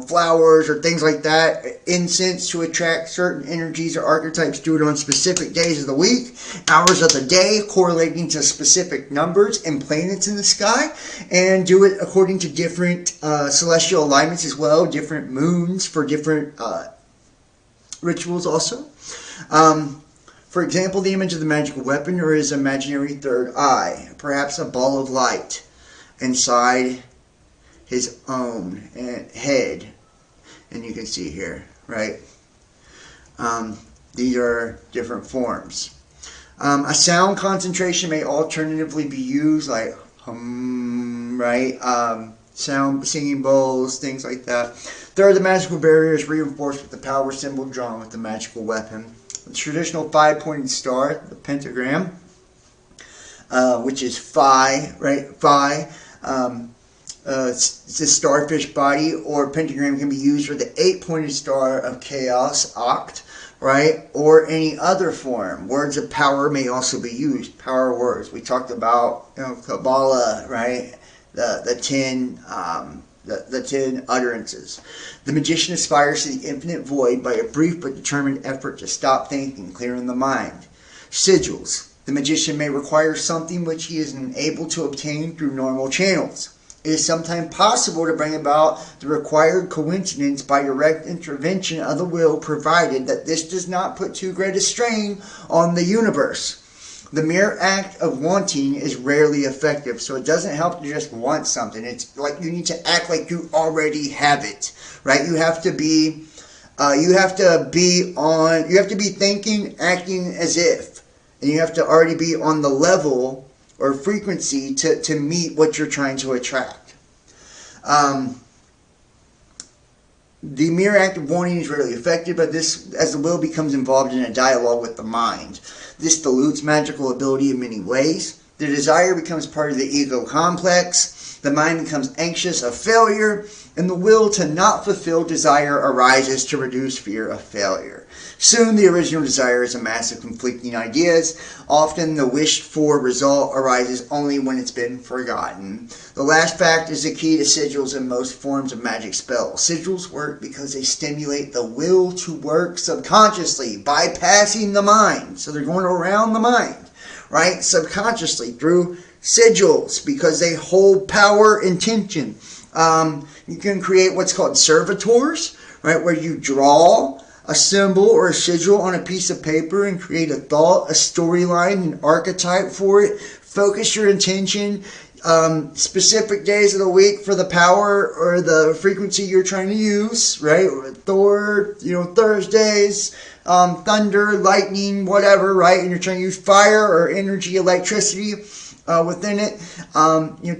flowers or things like that, incense to attract certain energies or archetypes. Do it on specific days of the week, hours of the day, correlating to specific numbers and planets in the sky, and do it according to different celestial alignments as well, different moons for different rituals also. For example, the image of the magical weapon or his imaginary third eye, perhaps a ball of light inside his own head, and you can see here, right? These are different forms. A sound concentration may alternatively be used, like hum, right? Sound, singing bowls, things like that. Third, the magical barrier is reinforced with the power symbol drawn with the magical weapon. The traditional five-pointed star, the pentagram, which is Phi, right? Phi. It's a starfish body, or pentagram can be used for the eight-pointed star of chaos, Oct, right? Or any other form. Words of power may also be used. Power words. We talked about Kabbalah, right? The 10 utterances. The magician aspires to the infinite void by a brief but determined effort to stop thinking, clearing the mind. Sigils. The magician may require something which he is unable to obtain through normal channels. It is sometimes possible to bring about the required coincidence by direct intervention of the will, provided that this does not put too great a strain on the universe. The mere act of wanting is rarely effective, so it doesn't help to just want something. It's like you need to act like you already have it, right? You have to be thinking, acting as if. And you have to already be on the level or frequency to meet what you're trying to attract. The mere act of wanting is rarely effective, but this, as the will becomes involved in a dialogue with the mind. This dilutes magical ability in many ways. The desire becomes part of the ego complex. The mind becomes anxious of failure, and the will to not fulfill desire arises to reduce fear of failure. Soon the original desire is a mass of conflicting ideas. Often the wished for result arises only when it's been forgotten. The last fact is the key to sigils in most forms of magic spells. Sigils work because they stimulate the will to work subconsciously, bypassing the mind. So they're going around the mind, right? Subconsciously through sigils because they hold power and tension. You can create what's called servitors, right? Where you draw a symbol or a sigil on a piece of paper and create a thought, a storyline, an archetype for it. Focus your intention, specific days of the week for the power or the frequency you're trying to use, right? Thor, Thursdays, thunder, lightning, whatever, right? And you're trying to use fire or energy, electricity within it.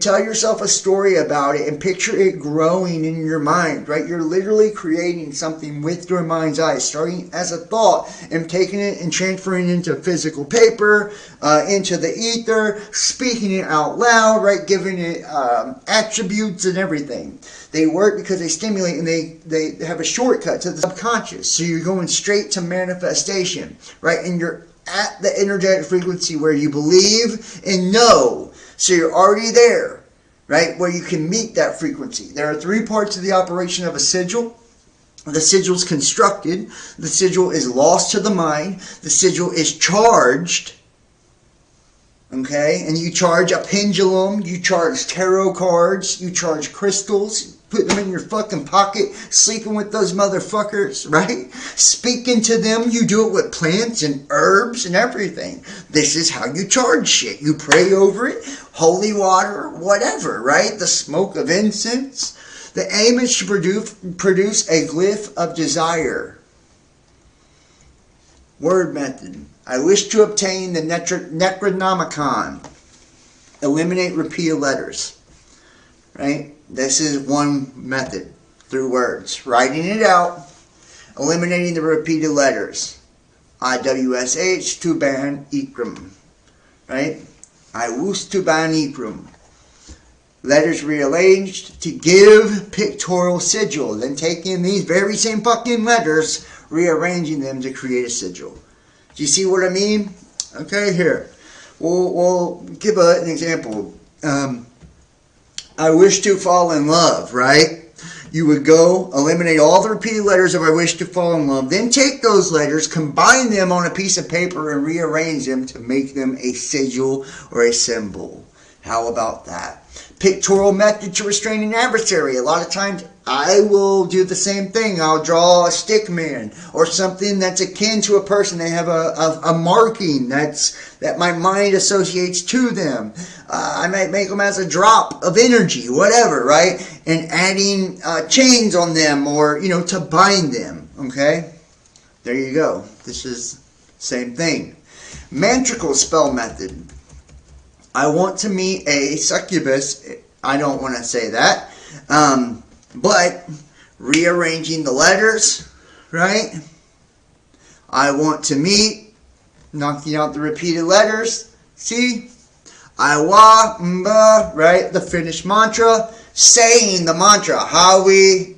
Tell yourself a story about it and picture it growing in your mind, right? You're literally creating something with your mind's eye, starting as a thought and taking it and transferring it into physical paper, into the ether, speaking it out loud, right? Giving it attributes and everything. They work because they stimulate and they have a shortcut to the subconscious. So you're going straight to manifestation, right? And you're at the energetic frequency where you believe and know. So you're already there, right? Where you can meet that frequency. There are 3 parts of the operation of a sigil. The sigil is constructed. The sigil is lost to the mind. The sigil is charged. Okay? And you charge a pendulum. You charge tarot cards. You charge crystals. Put them in your fucking pocket, sleeping with those motherfuckers, right? Speaking to them, you do it with plants and herbs and everything. This is how you charge shit. You pray over it, holy water, whatever, right? The smoke of incense. The aim is to produce a glyph of desire. Word method. I wish to obtain the Necronomicon. Eliminate repeated letters, right? This is one method, through words. Writing it out, eliminating the repeated letters. IWSH, Tuban, Ikram. Right? Iwus, Tuban, Ikram. Letters rearranged to give pictorial sigil. Then taking these very same fucking letters, rearranging them to create a sigil. Do you see what I mean? Okay, here. We'll give an example. I wish to fall in love, right? You would go eliminate all the repeated letters of I wish to fall in love. Then take those letters, combine them on a piece of paper, and rearrange them to make them a sigil or a symbol. How about that? Pictorial method to restrain an adversary. A lot of times I will do the same thing. I'll draw a stick man or something that's akin to a person. They have a marking that my mind associates to them. I might make them as a drop of energy, whatever, right? And adding chains on them or, to bind them, okay? There you go. This is same thing. Mantrical spell method. I want to meet a succubus. I don't want to say that. But rearranging the letters, right? I want to meet, knocking out the repeated letters. See? Iwa, mba, right? The Finnish mantra. Saying the mantra. Hawi,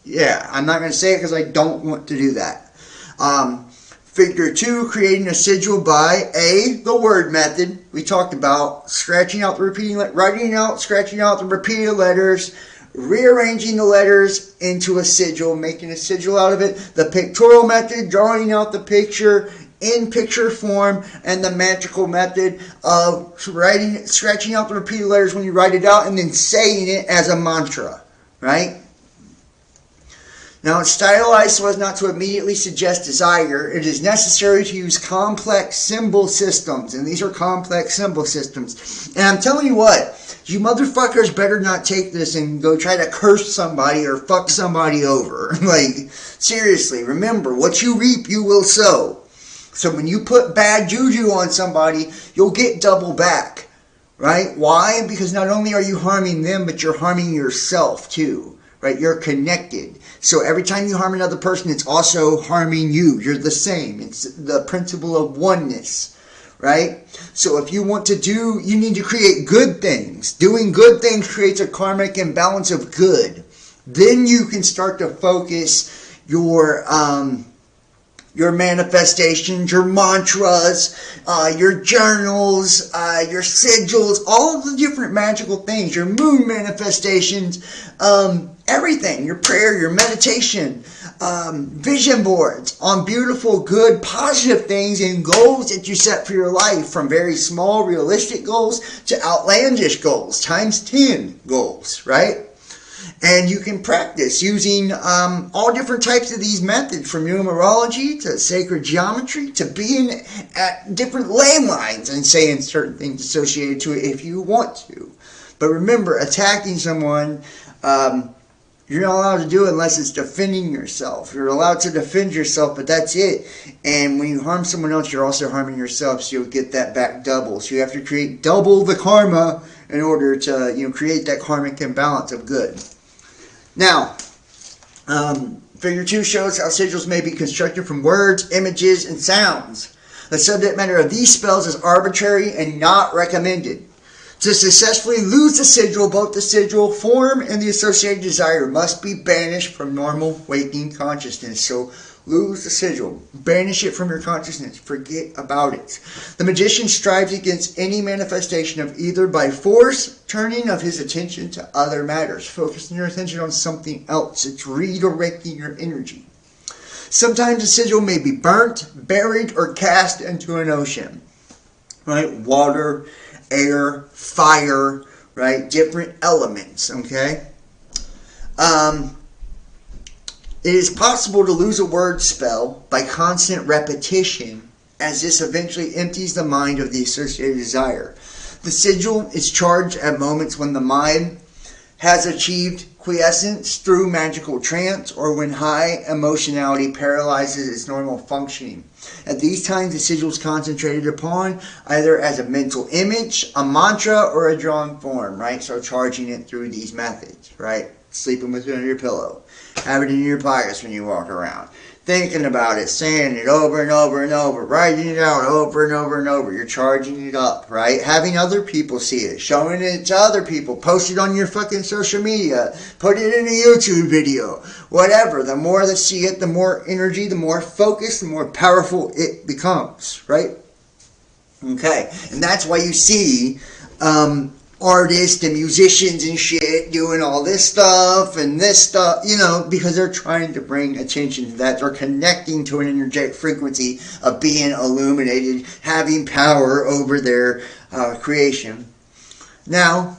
yeah, I'm not going to say it because I don't want to do that. Figure 2, creating a sigil by the word method. We talked about scratching out the repeating, writing out, scratching out the repeated letters, rearranging the letters into a sigil, making a sigil out of it. The pictorial method, drawing out the picture in picture form, and the magical method of scratching out the repeated letters when you write it out, and then saying it as a mantra, right? Now, it's stylized so as not to immediately suggest desire. It is necessary to use complex symbol systems. And these are complex symbol systems. And I'm telling you what, you motherfuckers better not take this and go try to curse somebody or fuck somebody over. Like, seriously, remember, what you reap, you will sow. So when you put bad juju on somebody, you'll get double back. Right? Why? Because not only are you harming them, but you're harming yourself too. right? You're connected. So every time you harm another person, it's also harming you. You're the same. It's the principle of oneness, right? So if you want to do, you need to create good things. Doing good things creates a karmic imbalance of good. Then you can start to focus your manifestations, your mantras, your journals, your sigils, all of the different magical things, your moon manifestations, everything, your prayer, your meditation, vision boards on beautiful, good, positive things and goals that you set for your life, from very small, realistic goals to outlandish goals, times 10 goals, right? And you can practice using all different types of these methods, from numerology to sacred geometry to being at different landlines and saying certain things associated to it if you want to. But remember, attacking someone, you're not allowed to do it unless it's defending yourself. You're allowed to defend yourself, but that's it. And when you harm someone else, you're also harming yourself, so you'll get that back double. So you have to create double the karma in order to create that karmic imbalance of good. Now, Figure 2 shows how sigils may be constructed from words, images, and sounds. The subject matter of these spells is arbitrary and not recommended. To successfully lose the sigil, both the sigil form and the associated desire must be banished from normal waking consciousness. So, lose the sigil. Banish it from your consciousness. Forget about it. The magician strives against any manifestation of either by force, turning of his attention to other matters. Focusing your attention on something else. It's redirecting your energy. Sometimes the sigil may be burnt, buried, or cast into an ocean. Right? Water, air, fire, right? Different elements, okay? It is possible to lose a word spell by constant repetition, as this eventually empties the mind of the associated desire. The sigil is charged at moments when the mind has achieved quiescence through magical trance, or when high emotionality paralyzes its normal functioning. At these times, the sigil is concentrated upon either as a mental image, a mantra, or a drawn form, right? So charging it through these methods, right? Sleeping with it under your pillow. Have it in your pockets when you walk around. Thinking about it, saying it over and over and over, writing it out over and over and over. You're charging it up, right? Having other people see it, showing it to other people, post it on your fucking social media, put it in a YouTube video, whatever. The more they see it, the more energy, the more focused, the more powerful it becomes, right? Okay, and that's why you see artists and musicians and shit doing all this stuff and this stuff, because they're trying to bring attention to that. They're connecting to an energetic frequency of being illuminated, having power over their creation. Now,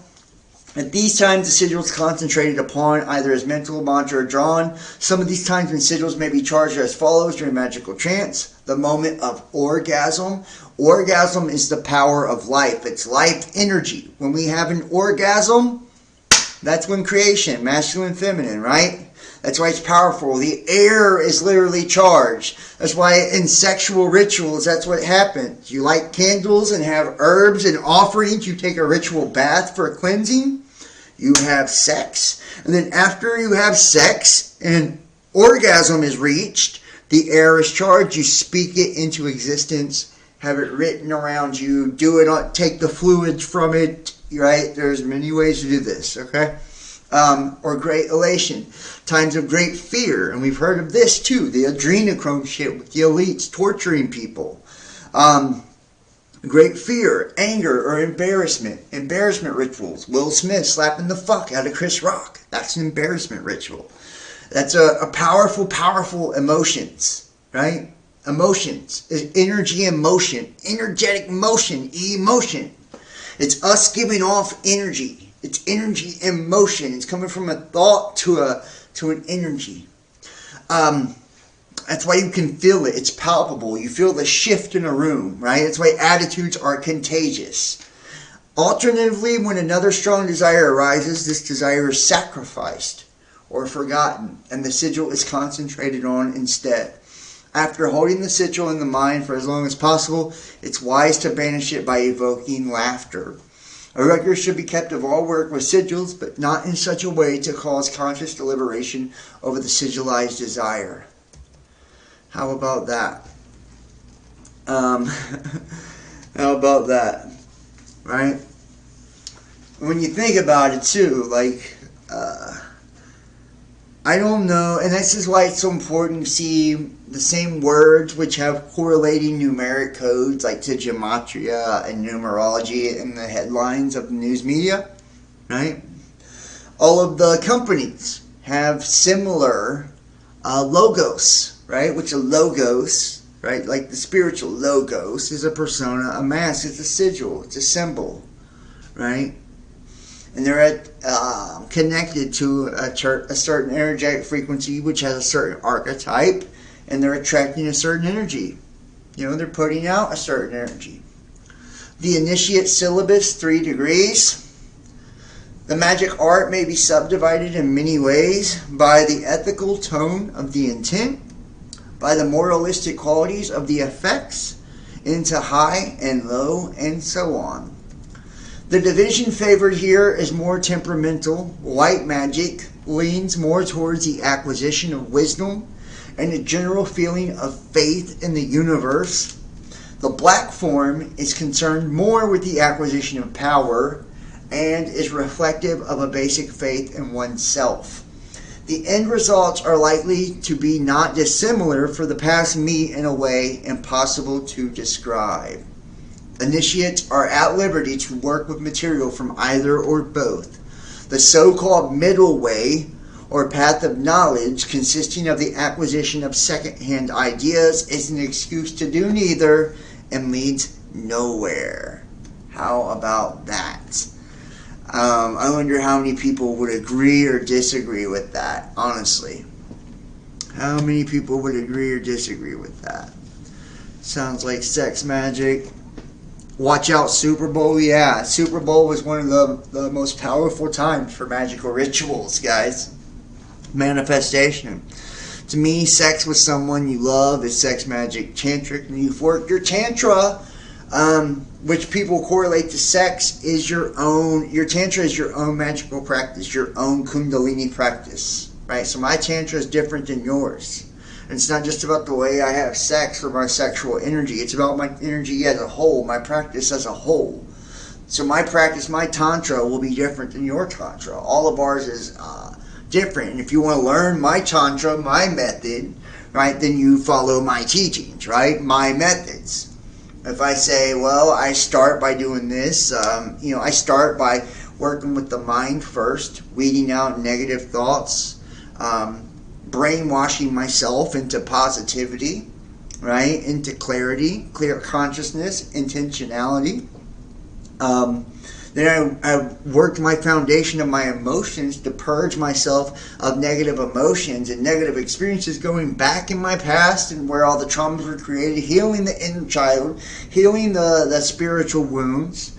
at these times, the sigil is concentrated upon either as mental, mantra, or drawn. Some of these times when sigils may be charged as follows during magical trance. The moment of orgasm. Orgasm is the power of life. It's life energy. When we have an orgasm, that's when creation, masculine, feminine, right? That's why it's powerful. The air is literally charged. That's why in sexual rituals, that's what happens. You light candles and have herbs and offerings. You take a ritual bath for a cleansing. You have sex. And then after you have sex and orgasm is reached, the air is charged. You speak it into existence. Have it written around you. Do it on, take the fluids from it, right? There's many ways to do this, okay? Or great elation. Times of great fear. And we've heard of this too. The adrenochrome shit with the elites torturing people. Great fear, anger, or embarrassment. Embarrassment rituals. Will Smith slapping the fuck out of Chris Rock. That's an embarrassment ritual. That's a powerful, powerful emotions, right? Emotions is energy and motion. Energetic motion, emotion. It's us giving off energy. It's energy and motion. It's coming from a thought to an energy. That's why you can feel it. It's palpable. You feel the shift in a room, right? That's why attitudes are contagious. Alternatively, when another strong desire arises, this desire is sacrificed or forgotten, and the sigil is concentrated on instead. After holding the sigil in the mind for as long as possible, it's wise to banish it by evoking laughter. A record should be kept of all work with sigils, but not in such a way to cause conscious deliberation over the sigilized desire. How about that? How about that? Right? When you think about it too, like, I don't know, and this is why it's so important to see the same words which have correlating numeric codes like to gematria and numerology in the headlines of the news media, right? All of the companies have similar logos, right? Which a logos, right? Like the spiritual logos is a persona, a mask is a sigil, it's a symbol, right? And they're connected to a certain energetic frequency which has a certain archetype, and they're attracting a certain energy. You know, they're putting out a certain energy. The initiate syllabus, 3 degrees. The magic art may be subdivided in many ways by the ethical tone of the intent, by the moralistic qualities of the effects, into high and low, and so on. The division favored here is more temperamental. White magic leans more towards the acquisition of wisdom and a general feeling of faith in the universe. The black form is concerned more with the acquisition of power and is reflective of a basic faith in oneself. The end results are likely to be not dissimilar, for the paths meet in a way impossible to describe. Initiates are at liberty to work with material from either or both. The so-called middle way, or path of knowledge, consisting of the acquisition of second-hand ideas, is an excuse to do neither and leads nowhere. How about that? I wonder how many people would agree or disagree with that, honestly. How many people would agree or disagree with that? Sounds like sex magic. Watch out, Super Bowl. Yeah, Super Bowl was one of the most powerful times for magical rituals, guys. Manifestation. To me, sex with someone you love is sex magic. Tantric and euphoric. Your tantra, which people correlate to sex, is your own. Your tantra is your own magical practice, your own kundalini practice, right? So my tantra is different than yours. And it's not just about the way I have sex or my sexual energy. It's about my energy as a whole, my practice as a whole. So my practice, my tantra, will be different than your tantra. All of ours is different. And if you want to learn my tantra, my method, right, then you follow my teachings, right, my methods. If I say, well, I start by doing this, I start by working with the mind first, weeding out negative thoughts, brainwashing myself into positivity, right, into clarity, clear consciousness, intentionality. Then I worked my foundation of my emotions to purge myself of negative emotions and negative experiences going back in my past and where all the traumas were created, healing the inner child, healing the spiritual wounds,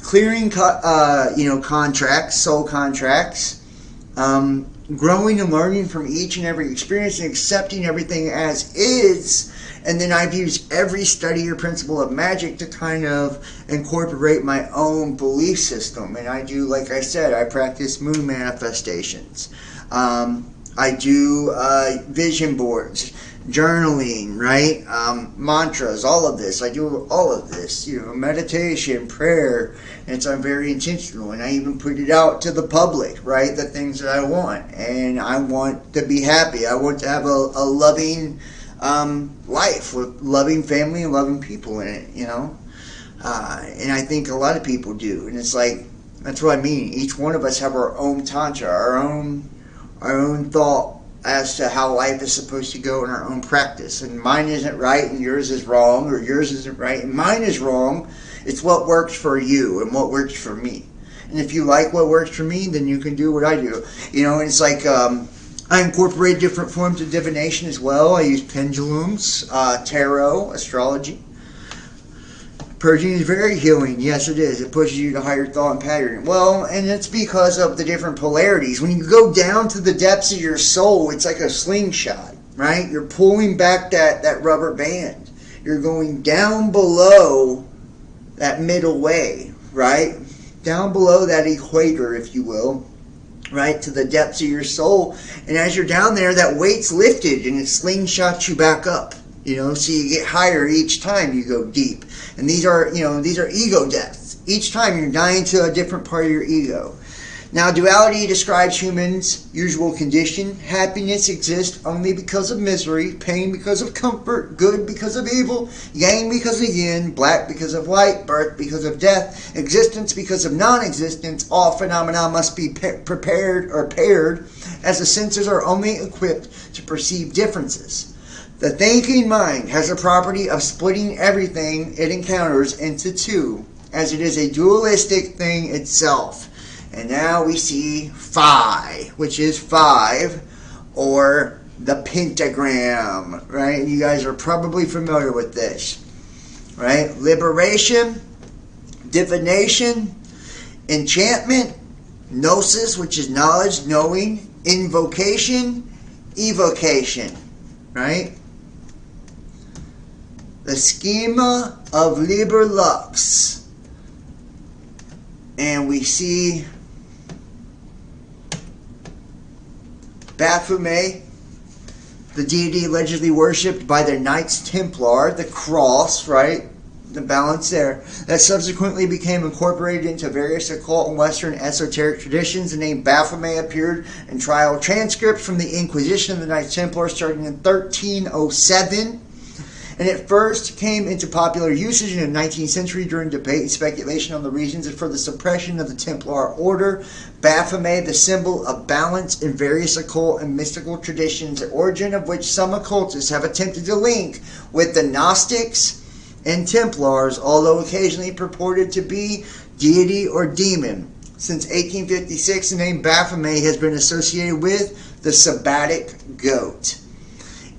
clearing contracts, soul contracts, growing and learning from each and every experience and accepting everything as is. And then I've used every study or principle of magic to kind of incorporate my own belief system. And I do, like I said, I practice moon manifestations. I do vision boards, journaling, right? Mantras, all of this. I do all of this, meditation, prayer. And so I'm very intentional. And I even put it out to the public, right? The things that I want. And I want to be happy. I want to have a loving life with loving family and loving people in it, and I think a lot of people do, and it's like, that's what I mean. Each one of us have our own tantra, our own thought as to how life is supposed to go in our own practice, and mine isn't right and yours is wrong, or yours isn't right and mine is wrong. It's what works for you and what works for me, and if you like what works for me, then you can do what I do, and it's like, I incorporate different forms of divination as well. I use pendulums, tarot, astrology. Purging is very healing. Yes, it is. It pushes you to higher thought and pattern. Well, and it's because of the different polarities. When you go down to the depths of your soul, it's like a slingshot, right? You're pulling back that rubber band. You're going down below that middle way, right? down below that equator, if you will, right, to the depths of your soul. And as you're down there, that weight's lifted and it slingshots you back up, so you get higher each time you go deep. And these are ego deaths. Each time you're dying to a different part of your ego. Now, duality describes humans' usual condition. Happiness exists only because of misery, pain because of comfort, good because of evil, yang because of yin, black because of white, birth because of death, existence because of non-existence. All phenomena must be prepared or paired, as the senses are only equipped to perceive differences. The thinking mind has the property of splitting everything it encounters into two, as it is a dualistic thing itself. And now we see phi, which is 5, or the pentagram, right? You guys are probably familiar with this, right? Liberation, divination, enchantment, gnosis, which is knowledge, knowing, invocation, evocation, right? The schema of Liber Lux. And we see Baphomet, the deity allegedly worshipped by the Knights Templar, the cross, right? The balance there. That subsequently became incorporated into various occult and Western esoteric traditions. The name Baphomet appeared in trial transcripts from the Inquisition of the Knights Templar starting in 1307. And it first came into popular usage in the 19th century during debate and speculation on the reasons for the suppression of the Templar order. Baphomet, the symbol of balance in various occult and mystical traditions, the origin of which some occultists have attempted to link with the Gnostics and Templars, although occasionally purported to be deity or demon. Since 1856, the name Baphomet has been associated with the Sabbatic goat.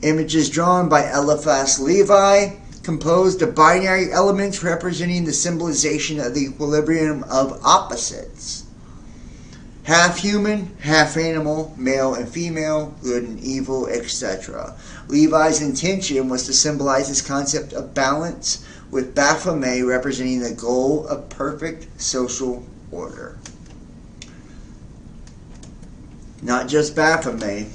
Images drawn by Eliphas Levi, composed of binary elements representing the symbolization of the equilibrium of opposites. Half human, half animal, male and female, good and evil, etc. Levi's intention was to symbolize this concept of balance, with Baphomet representing the goal of perfect social order. Not just Baphomet,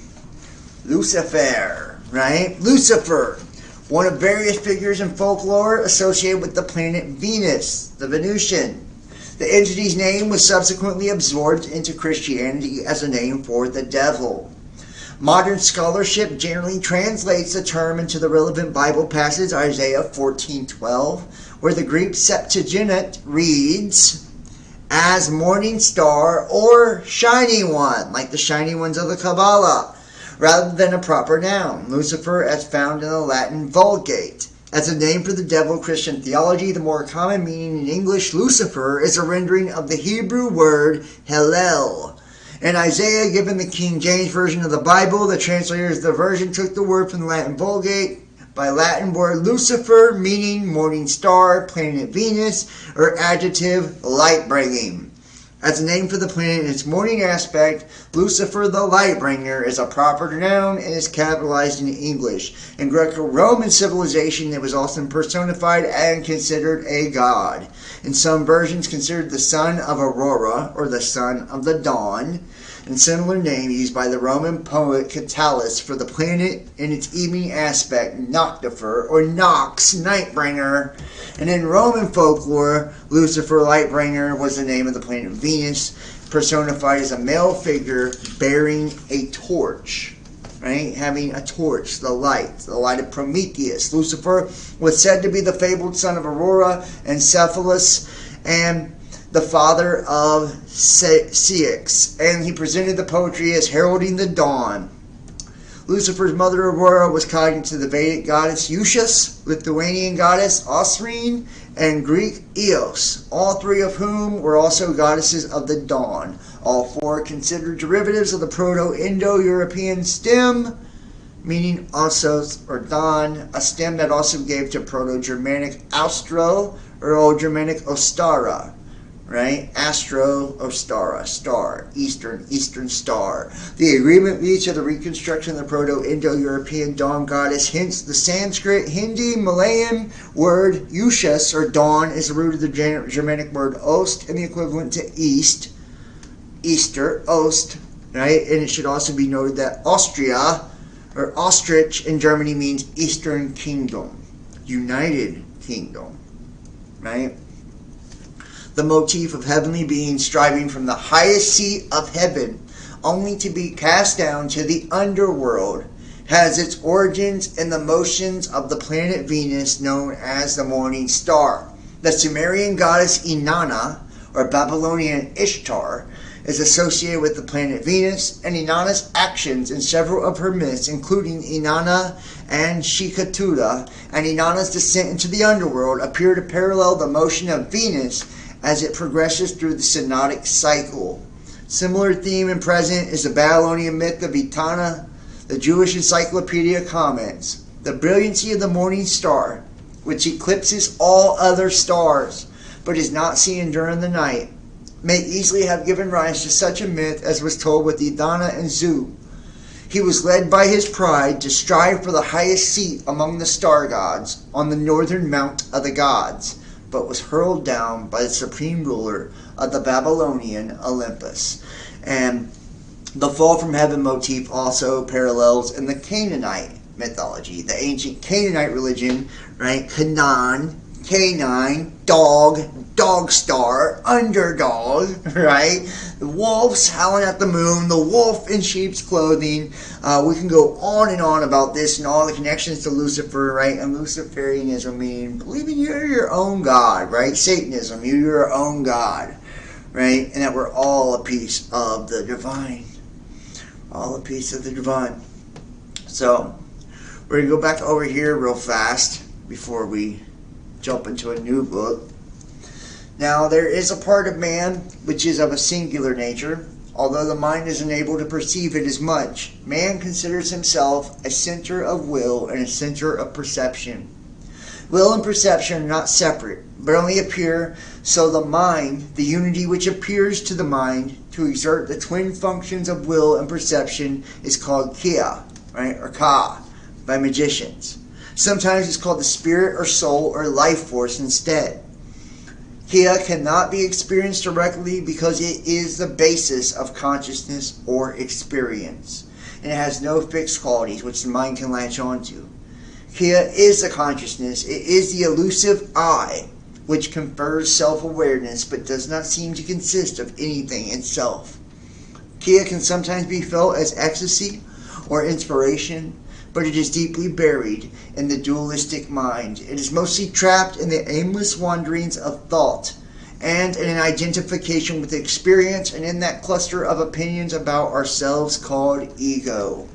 Lucifer. Right? Lucifer, one of various figures in folklore associated with the planet Venus, the Venusian. The entity's name was subsequently absorbed into Christianity as a name for the devil. Modern scholarship generally translates the term into the relevant Bible passage, Isaiah 14:12, where the Greek Septuagint reads as morning star or shining one, like the shining ones of the Kabbalah, rather than a proper noun. Lucifer, as found in the Latin Vulgate. As a name for the devil, Christian theology, the more common meaning in English, Lucifer, is a rendering of the Hebrew word Hallel. In Isaiah, given the King James Version of the Bible, the translators of the version took the word from the Latin Vulgate by Latin word Lucifer, meaning morning star, planet Venus, or adjective light-bringing. As a name for the planet in its morning aspect, Lucifer the Lightbringer is a proper noun and is capitalized in English. In Greco-Roman civilization, it was often personified and considered a god. In some versions, considered the son of Aurora, or the son of the dawn, and similar name used by the Roman poet Catullus for the planet in its evening aspect, Noctifer, or Nox, Nightbringer. And in Roman folklore, Lucifer, Lightbringer, was the name of the planet Venus, personified as a male figure bearing a torch, right? Having a torch, the light of Prometheus. Lucifer was said to be the fabled son of Aurora and Cephalus, and the father of Ceyx, and he presented the poetry as heralding the dawn. Lucifer's mother Aurora was cognate to the Vedic goddess Ushas, Lithuanian goddess Osrine, and Greek Eos, all three of whom were also goddesses of the dawn. All four considered derivatives of the Proto-Indo-European stem, meaning Ossos or dawn, a stem that also gave to Proto-Germanic Austro or Old Germanic Ostara. right? Astro Ostara, star, eastern star. The agreement leads to the reconstruction of the Proto-Indo-European dawn goddess. Hence, the Sanskrit, Hindi, Malayan word Ushas, or dawn, is the root of the Germanic word Ost, and the equivalent to east, Easter, Ost, right? And it should also be noted that Austria, or Ostrich in Germany, means Eastern Kingdom, United Kingdom, right? The motif of heavenly beings striving from the highest seat of heaven only to be cast down to the underworld has its origins in the motions of the planet Venus, known as the morning star. The Sumerian goddess Inanna, or Babylonian Ishtar, is associated with the planet Venus, and Inanna's actions in several of her myths, including Inanna and Shikatura, and Inanna's descent into the underworld, appear to parallel the motion of Venus as it progresses through the synodic cycle. Similar theme and present is the Babylonian myth of Etana. The Jewish Encyclopedia comments, the brilliancy of the morning star, which eclipses all other stars, but is not seen during the night, may easily have given rise to such a myth as was told with Idana and Zu. He was led by his pride to strive for the highest seat among the star gods on the northern mount of the gods, but was hurled down by the supreme ruler of the Babylonian Olympus. And the fall from heaven motif also parallels in the Canaanite mythology, the ancient Canaanite religion, right? Canaan, canine, dog star, underdog, right? The wolves howling at the moon, the wolf in sheep's clothing. We can go on and on about this and all the connections to Lucifer, right? And Luciferianism meaning believing you're your own God, right? Satanism, you're your own God, right? And that we're all a piece of the divine. All a piece of the divine. So, we're going to go back over here real fast before we jump into a new book. Now, there is a part of man which is of a singular nature. Although the mind is unable to perceive it as much, man considers himself a center of will and a center of perception. Will and perception are not separate, but only appear so the mind, the unity which appears to the mind to exert the twin functions of will and perception, is called Kia, right, or Ka, by magicians. Sometimes it's called the spirit or soul or life force instead. Kia cannot be experienced directly because it is the basis of consciousness or experience, and it has no fixed qualities which the mind can latch onto. Kia is the consciousness. It is the elusive I, which confers self-awareness but does not seem to consist of anything itself. Kia can sometimes be felt as ecstasy or inspiration, but it is deeply buried in the dualistic mind. It is mostly trapped in the aimless wanderings of thought and in an identification with experience and in that cluster of opinions about ourselves called ego.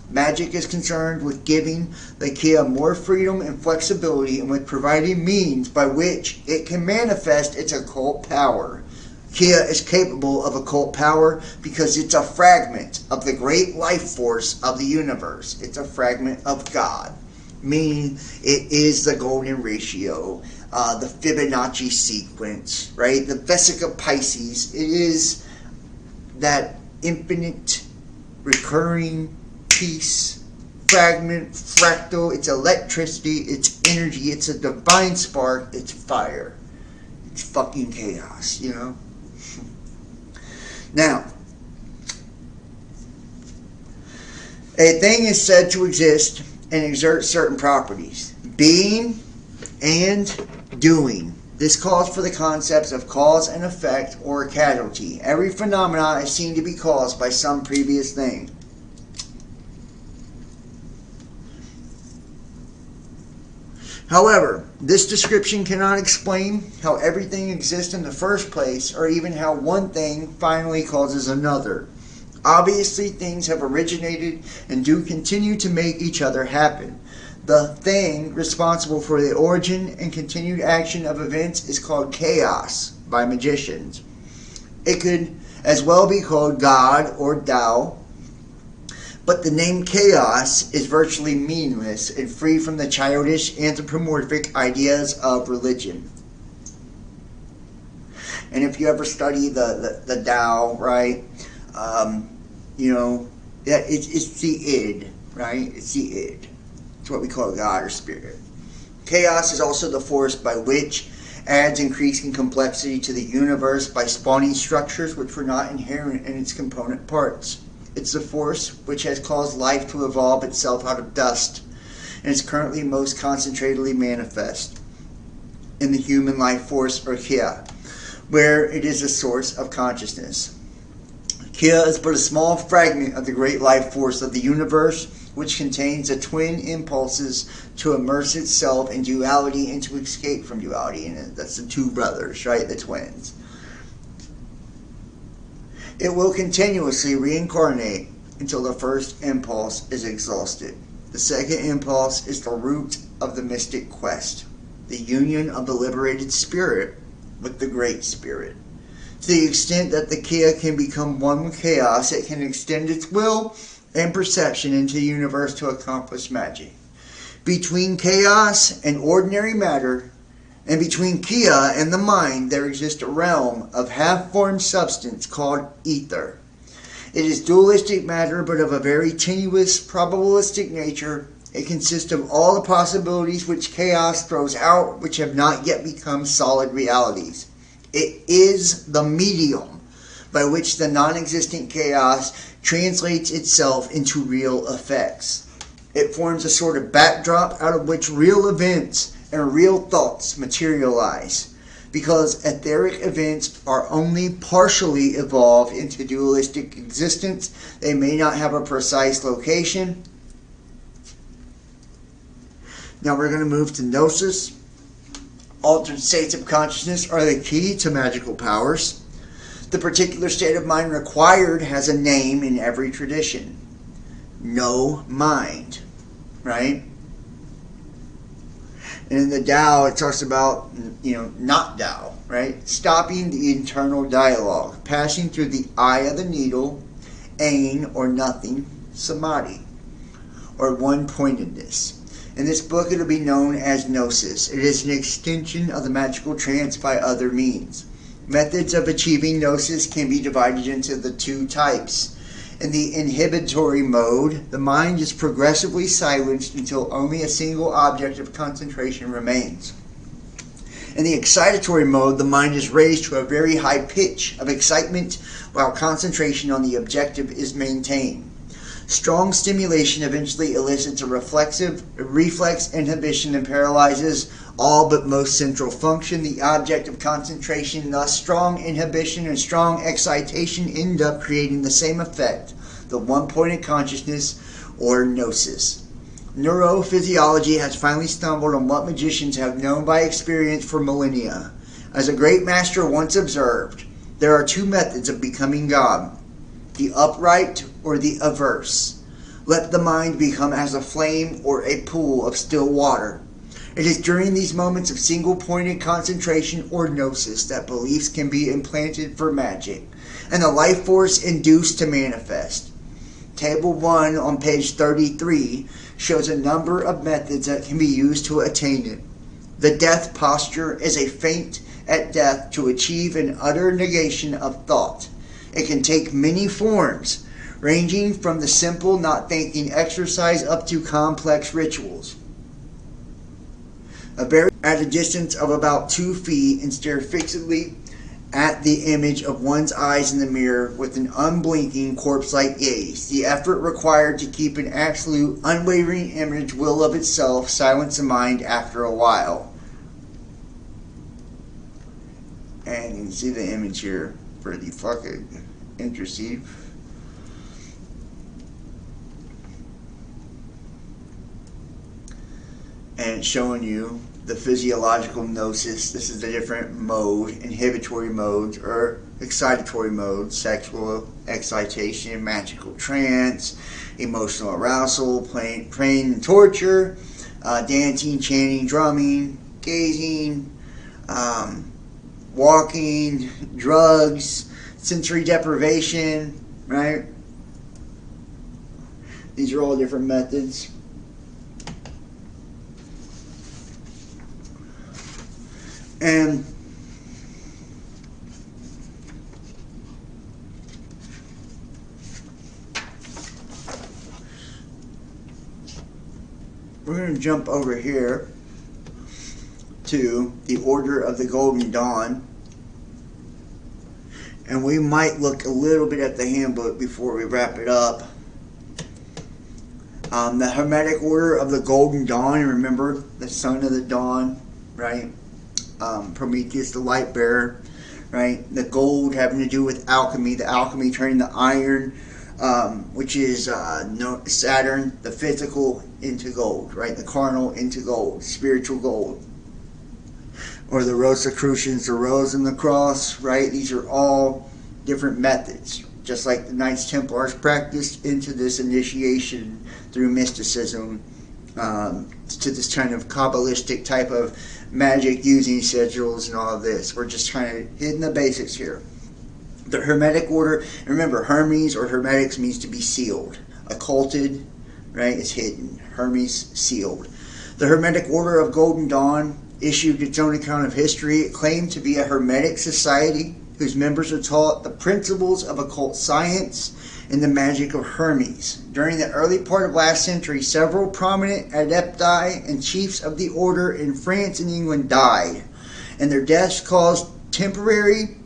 Magic is concerned with giving the Kia more freedom and flexibility and with providing means by which it can manifest its occult power. Kia is capable of occult power because it's a fragment of the great life force of the universe. It's a fragment of God, meaning it is the golden ratio, the Fibonacci sequence, right? The Vesica Pisces. It is that infinite, recurring piece, fragment, fractal. It's electricity, it's energy, it's a divine spark, it's fire. It's fucking chaos, you know? Now, a thing is said to exist and exert certain properties. Being and doing. This calls for the concepts of cause and effect or causality. Every phenomenon is seen to be caused by some previous thing. However, this description cannot explain how everything exists in the first place or even how one thing finally causes another. Obviously, things have originated and do continue to make each other happen. The thing responsible for the origin and continued action of events is called chaos by magicians. It could as well be called God or Tao. But the name chaos is virtually meaningless and free from the childish anthropomorphic ideas of religion. And if you ever study the Tao, right, it's the id, right? It's the id. It's what we call God or spirit. Chaos is also the force by which adds increasing complexity to the universe by spawning structures which were not inherent in its component parts. It's the force which has caused life to evolve itself out of dust, and is currently most concentratedly manifest in the human life force, or Kia, where it is a source of consciousness. Kia is but a small fragment of the great life force of the universe, which contains the twin impulses to immerse itself in duality and to escape from duality. And that's the two brothers, right? The twins. It will continuously reincarnate until the first impulse is exhausted. The second impulse is the root of the mystic quest, the union of the liberated spirit with the great spirit. To the extent that the Kia can become one with chaos, it can extend its will and perception into the universe to accomplish magic. Between chaos and ordinary matter, and between Kia and the mind, there exists a realm of half-formed substance called ether. It is dualistic matter, but of a very tenuous, probabilistic nature. It consists of all the possibilities which chaos throws out, which have not yet become solid realities. It is the medium by which the non-existent chaos translates itself into real effects. It forms a sort of backdrop out of which real events and real thoughts materialize, because etheric events are only partially evolved into dualistic existence. They may not have a precise location. Now we're going to move to gnosis. Altered states of consciousness are the key to magical powers. The particular state of mind required has a name in every tradition. No mind, right? And in the Tao, it talks about, not Tao, right? Stopping the internal dialogue, passing through the eye of the needle, ain or nothing, samadhi, or one-pointedness. In this book, it will be known as gnosis. It is an extension of the magical trance by other means. Methods of achieving gnosis can be divided into the two types. In the inhibitory mode, the mind is progressively silenced until only a single object of concentration remains. In the excitatory mode, the mind is raised to a very high pitch of excitement while concentration on the objective is maintained. Strong stimulation eventually elicits a reflex inhibition and paralyzes all but most central function, the object of concentration. Thus, strong inhibition and strong excitation end up creating the same effect, the one-pointed consciousness, or gnosis. Neurophysiology has finally stumbled on what magicians have known by experience for millennia. As a great master once observed, there are two methods of becoming God: the upright or the averse. Let the mind become as a flame or a pool of still water. It is during these moments of single-pointed concentration or gnosis that beliefs can be implanted for magic, and the life force induced to manifest. Table 1 on page 33 shows a number of methods that can be used to attain it. The death posture is a feint at death to achieve an utter negation of thought. It can take many forms, ranging from the simple not thinking exercise up to complex rituals. At a distance of about 2 feet and stare fixedly at the image of one's eyes in the mirror with an unblinking corpse-like gaze. The effort required to keep an absolute, unwavering image will of itself silence the mind after a while. And you can see the image here. Pretty fucking interesting. And it's showing you the physiological gnosis. This is the different mode, inhibitory modes or excitatory modes: sexual excitation, magical trance, emotional arousal, praying and torture, dancing, chanting, drumming, gazing, walking, drugs, sensory deprivation, right? These are all different methods. And we're going to jump over here to the Order of the Golden Dawn. And we might look a little bit at the handbook before we wrap it up. The Hermetic Order of the Golden Dawn, remember, the son of the dawn, right? Prometheus, the light bearer, right? The gold having to do with alchemy, the alchemy turning the iron, which is Saturn, the physical into gold, right? The carnal into gold, spiritual gold. Or the Rosicrucians, the rose and the cross, right? These are all different methods, just like the Knights Templars practiced into this initiation through mysticism, to this kind of Kabbalistic type of magic using sigils and all of this. We're just kind of hitting the basics here. The Hermetic Order, remember, Hermes or Hermetics means to be sealed. Occulted, right, is hidden. Hermes, sealed. The Hermetic Order of Golden Dawn issued its own account of history. It claimed to be a Hermetic society whose members are taught the principles of occult science and the magic of Hermes. During the early part of last century, several prominent adepti and chiefs of the order in France and England died, and their deaths caused temporary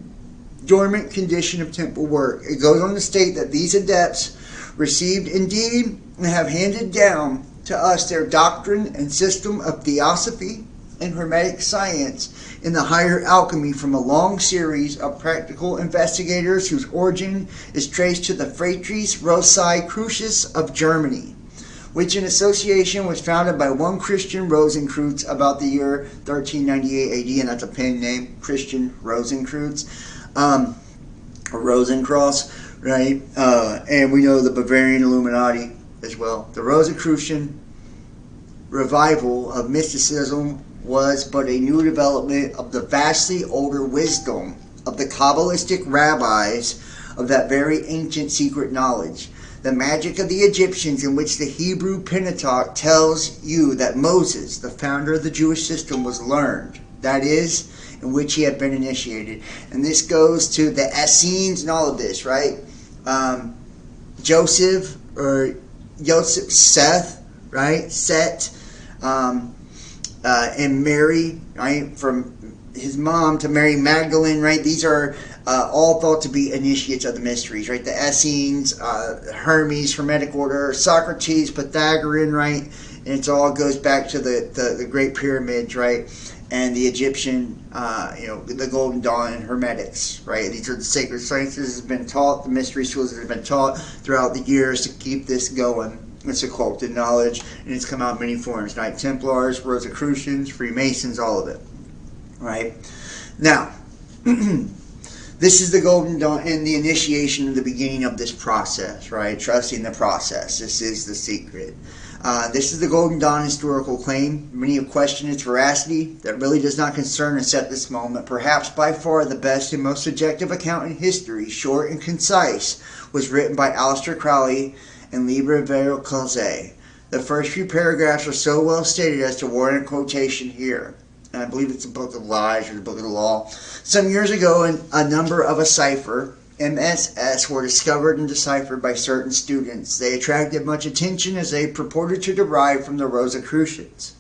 dormant condition of temple work. It goes on to state that these adepts received indeed and have handed down to us their doctrine and system of theosophy and Hermetic science in the higher alchemy from a long series of practical investigators whose origin is traced to the Fratres Rosicrucius of Germany, which in association was founded by one Christian Rosenkreutz about the year 1398 AD, and that's a pen name, Christian Rosenkreutz, or Rosencross, right? And we know the Bavarian Illuminati as well. The Rosicrucian revival of mysticism was but a new development of the vastly older wisdom of the Kabbalistic rabbis of that very ancient secret knowledge. The magic of the Egyptians, in which the Hebrew Pentateuch tells you that Moses, the founder of the Jewish system, was learned. That is, in which he had been initiated. And this goes to the Essenes and all of this, right? Joseph, Seth, right? Set, and Mary, right, from his mom to Mary Magdalene, right? These are all thought to be initiates of the mysteries, right? The Essenes, Hermes, Hermetic Order, Socrates, Pythagorean, right? And it all goes back to the Great Pyramids, right? And the Egyptian, the Golden Dawn and Hermetics, right? These are the sacred sciences that have been taught, the mystery schools that have been taught throughout the years to keep this going. It's occulted knowledge, and it's come out in many forms. Knights Templars, Rosicrucians, Freemasons, all of it. Right? Now, this is the Golden Dawn and the initiation of the beginning of this process, right? Trusting the process. This is the secret. This is the Golden Dawn historical claim. Many have questioned its veracity. That really does not concern us at this moment. Perhaps by far the best and most subjective account in history, short and concise, was written by Aleister Crowley and Libre Vero-Calze. The first few paragraphs are so well stated as to warrant quotation here. And I believe it's the Book of Lies or the Book of the Law. Some years ago, a number of a cipher, MSS, were discovered and deciphered by certain students. They attracted much attention as they purported to derive from the Rosicrucians.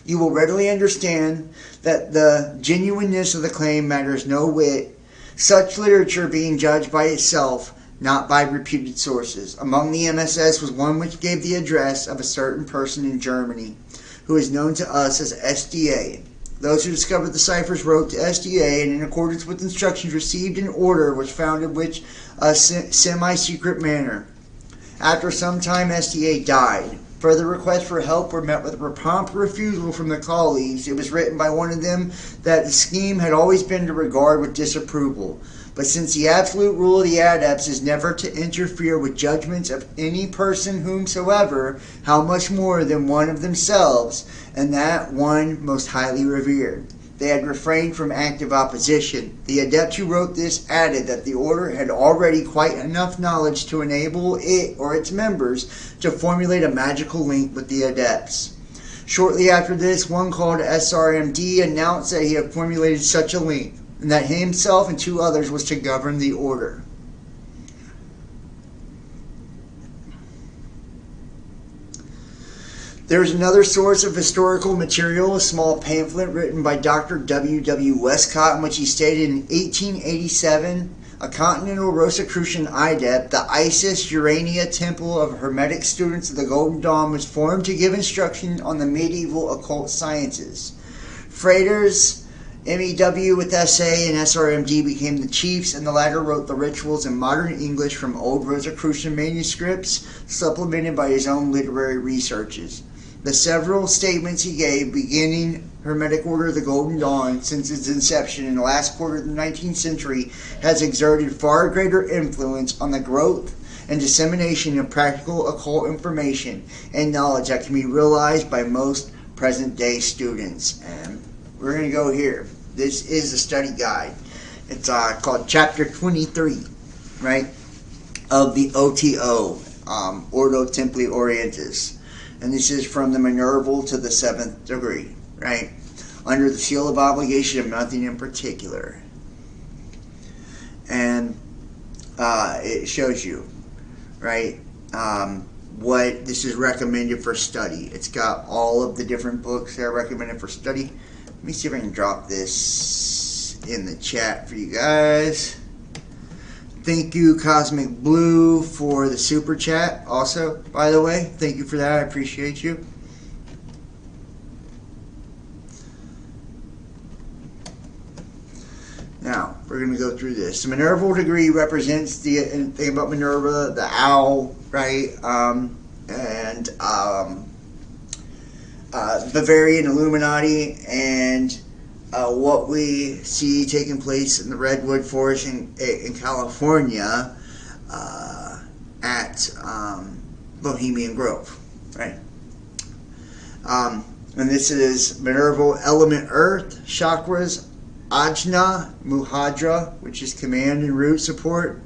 You will readily understand that the genuineness of the claim matters no whit, such literature being judged by itself, not by reputed sources. Among the MSS was one which gave the address of a certain person in Germany, who is known to us as SDA. Those who discovered the ciphers wrote to SDA, and in accordance with instructions received in order, was found in which a semi-secret manner. After some time, SDA died. Further requests for help were met with a prompt refusal from the colleagues. It was written by one of them that the scheme had always been to regard with disapproval. But since the absolute rule of the adepts is never to interfere with judgments of any person whomsoever, how much more than one of themselves, and that one most highly revered. They had refrained from active opposition. The adept who wrote this added that the order had already quite enough knowledge to enable it or its members to formulate a magical link with the adepts. Shortly after this, one called SRMD announced that he had formulated such a link, and that he himself and two others was to govern the order. There's another source of historical material, a small pamphlet written by Dr. W. W. Westcott, in which he stated in 1887, a Continental Rosicrucian adept, the Isis Urania Temple of Hermetic Students of the Golden Dawn was formed to give instruction on the medieval occult sciences. Freighters, MEW with SA and SRMD became the chiefs, and the latter wrote the rituals in modern English from old Rosicrucian manuscripts, supplemented by his own literary researches. The several statements he gave, beginning Hermetic Order of the Golden Dawn since its inception in the last quarter of the 19th century, has exerted far greater influence on the growth and dissemination of practical occult information and knowledge that can be realized by most present-day students. And we're going to go here. This is a study guide. It's called Chapter 23, right, of the OTO, Ordo Templi Orientis. And this is from the Minerval to the 7th degree, right? Under the seal of obligation of nothing in particular. And it shows you, right, what this is recommended for study. It's got all of the different books that are recommended for study. Let me see if I can drop this in the chat for you guys. Thank you, Cosmic Blue, for the super chat. Also, by the way, thank you for that. I appreciate you. Now, we're going to go through this. The Minerval degree represents the thing about Minerva, the owl, right? Bavarian Illuminati, and what we see taking place in the Redwood Forest in California at Bohemian Grove, right? And this is Minerval element Earth, chakras, Ajna, Muhadra, which is command and root support.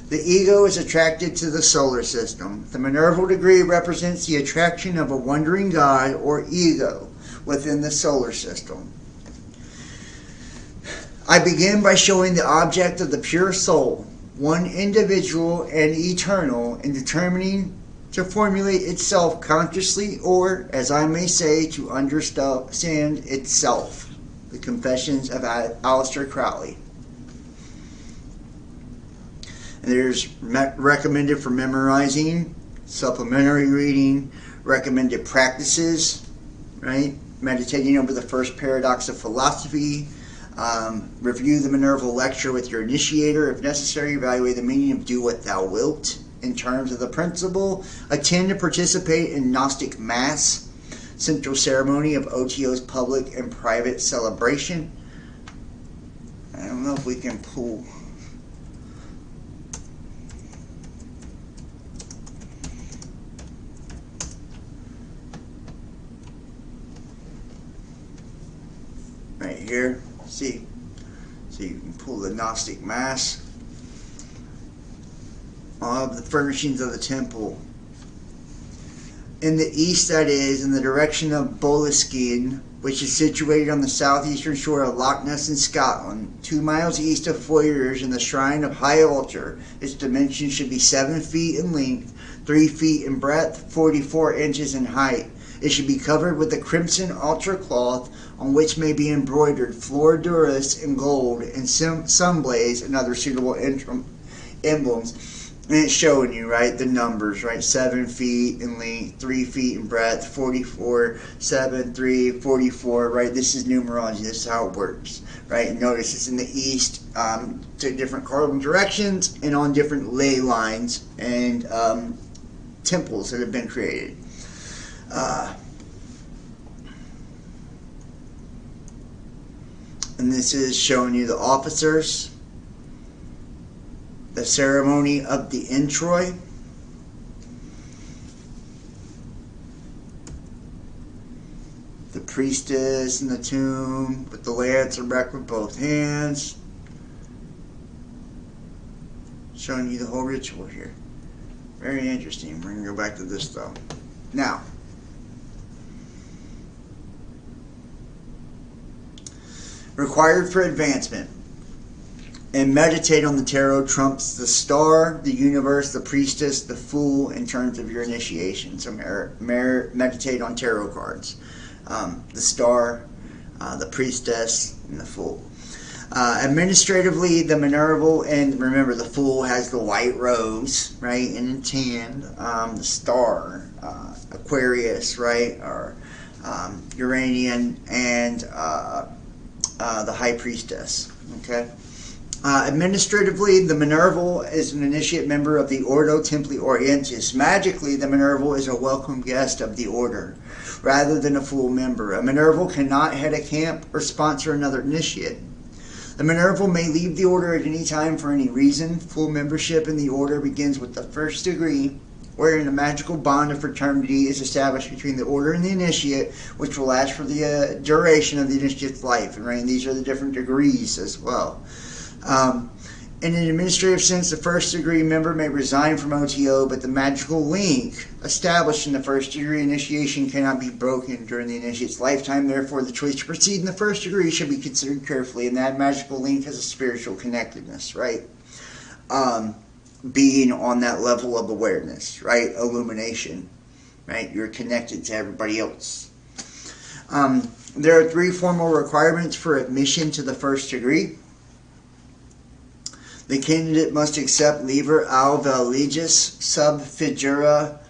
The ego is attracted to the solar system. The Minerval degree represents the attraction of a wandering god or ego within the solar system. I begin by showing the object of the pure soul, one individual and eternal, in determining to formulate itself consciously, or, as I may say, to understand itself. The Confessions of Aleister Crowley. And there's recommended for memorizing, supplementary reading, recommended practices, right? Meditating over the first paradox of philosophy. Review the Minerval lecture with your initiator. If necessary, evaluate the meaning of do what thou wilt in terms of the principle. Attend and participate in Gnostic Mass, central ceremony of OTO's public and private celebration. I don't know if we can pull. Right here, see, so you can pull the Gnostic Mass of the furnishings of the temple. In the east, that is, in the direction of Boleskine, which is situated on the southeastern shore of Loch Ness in Scotland, 2 miles east of Foyers, in the shrine of High Altar. Its dimensions should be 7 feet in length, 3 feet in breadth, 44 inches in height. It should be covered with a crimson altar cloth, on which may be embroidered flor duris in gold and sunblaze and other suitable emblems. And it's showing you, right, the numbers, right? 7 feet in length, 3 feet in breadth, 44, 7, 3, 44, right? This is numerology. This is how it works, right? And notice it's in the east to different cardinal directions and on different ley lines and temples that have been created. And this is showing you the officers, the ceremony of the introit, the priestess in the tomb with the lance erect with both hands, showing you the whole ritual here. Very interesting. We're going to go back to this though. Now, required for advancement. And meditate on the tarot trumps the star, the universe, the priestess, the fool in terms of your initiation. So meditate on tarot cards. The star, the priestess, and the fool. Administratively, the Minerval, and remember the fool has the white rose, right, and the tan. The star, Aquarius, right, or Uranian, and the high priestess, okay? Administratively, the Minerval is an initiate member of the Ordo Templi Orientis. Magically, the Minerval is a welcome guest of the order, rather than a full member. A Minerval cannot head a camp or sponsor another initiate. The Minerval may leave the order at any time for any reason. Full membership in the order begins with the first degree, wherein a magical bond of fraternity is established between the order and the initiate, which will last for the duration of the initiate's life. And right, these are the different degrees as well. In an administrative sense, the first degree member may resign from OTO, but the magical link established in the first degree initiation cannot be broken during the initiate's lifetime. Therefore, the choice to proceed in the first degree should be considered carefully, and that magical link has a spiritual connectedness, right? Being on that level of awareness, right? Illumination, right? You're connected to everybody else. There are 3 formal requirements for admission to the first degree. The candidate must accept Liber Alveligis Sub Figura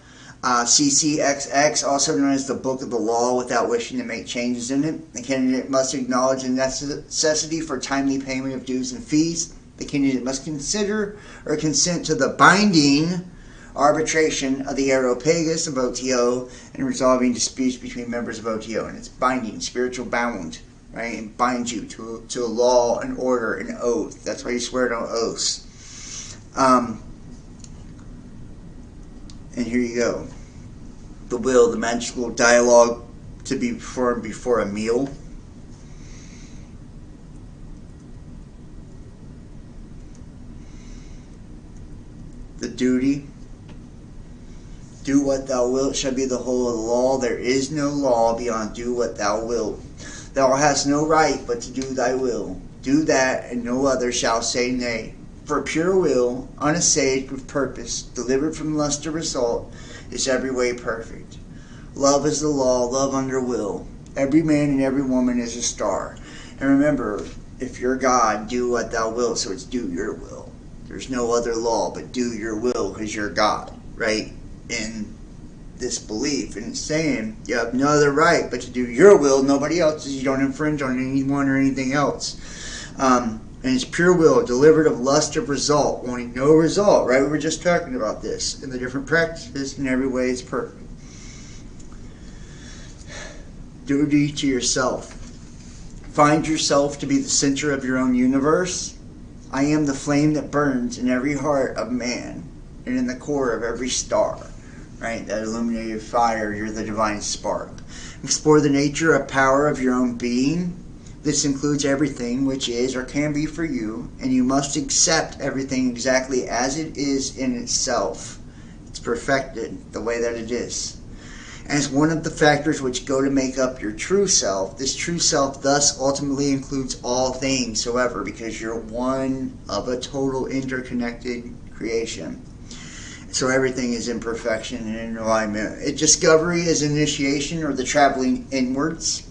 CCXX, also known as the Book of the Law, without wishing to make changes in it. The candidate must acknowledge the necessity for timely payment of dues and fees. The candidate must consider or consent to the binding arbitration of the Areopagus of OTO and resolving disputes between members of OTO. And it's binding, spiritual bound. Right, and bind you to a law, an order, an oath. That's why you swear on oaths. And here you go. The will, the magical dialogue to be performed before a meal. The duty. Do what thou wilt shall be the whole of the law. There is no law beyond do what thou wilt. Thou hast no right but to do thy will. Do that, and no other shall say nay. For pure will, unassailed with purpose, delivered from lust to result, is every way perfect. Love is the law, love under will. Every man and every woman is a star. And remember, if you're God, do what thou wilt, so it's do your will. There's no other law but do your will because you're God, right? In this belief, and it's saying you have no other right but to do your will, nobody else's. You don't infringe on anyone or anything else. And it's pure will, delivered of lust of result, wanting no result, right? We were just talking about this in the different practices. In every way it's perfect. Duty to yourself. Find yourself to be the center of your own universe. I am the flame that burns in every heart of man and in the core of every star. Right, that illuminated fire, you're the divine spark. Explore the nature of power of your own being. This includes everything which is or can be for you, and you must accept everything exactly as it is in itself. It's perfected the way that it is. As one of the factors which go to make up your true self, this true self thus ultimately includes all things, however, because you're one of a total interconnected creation. So everything is in perfection and in alignment. Discovery is initiation, or the traveling inwards,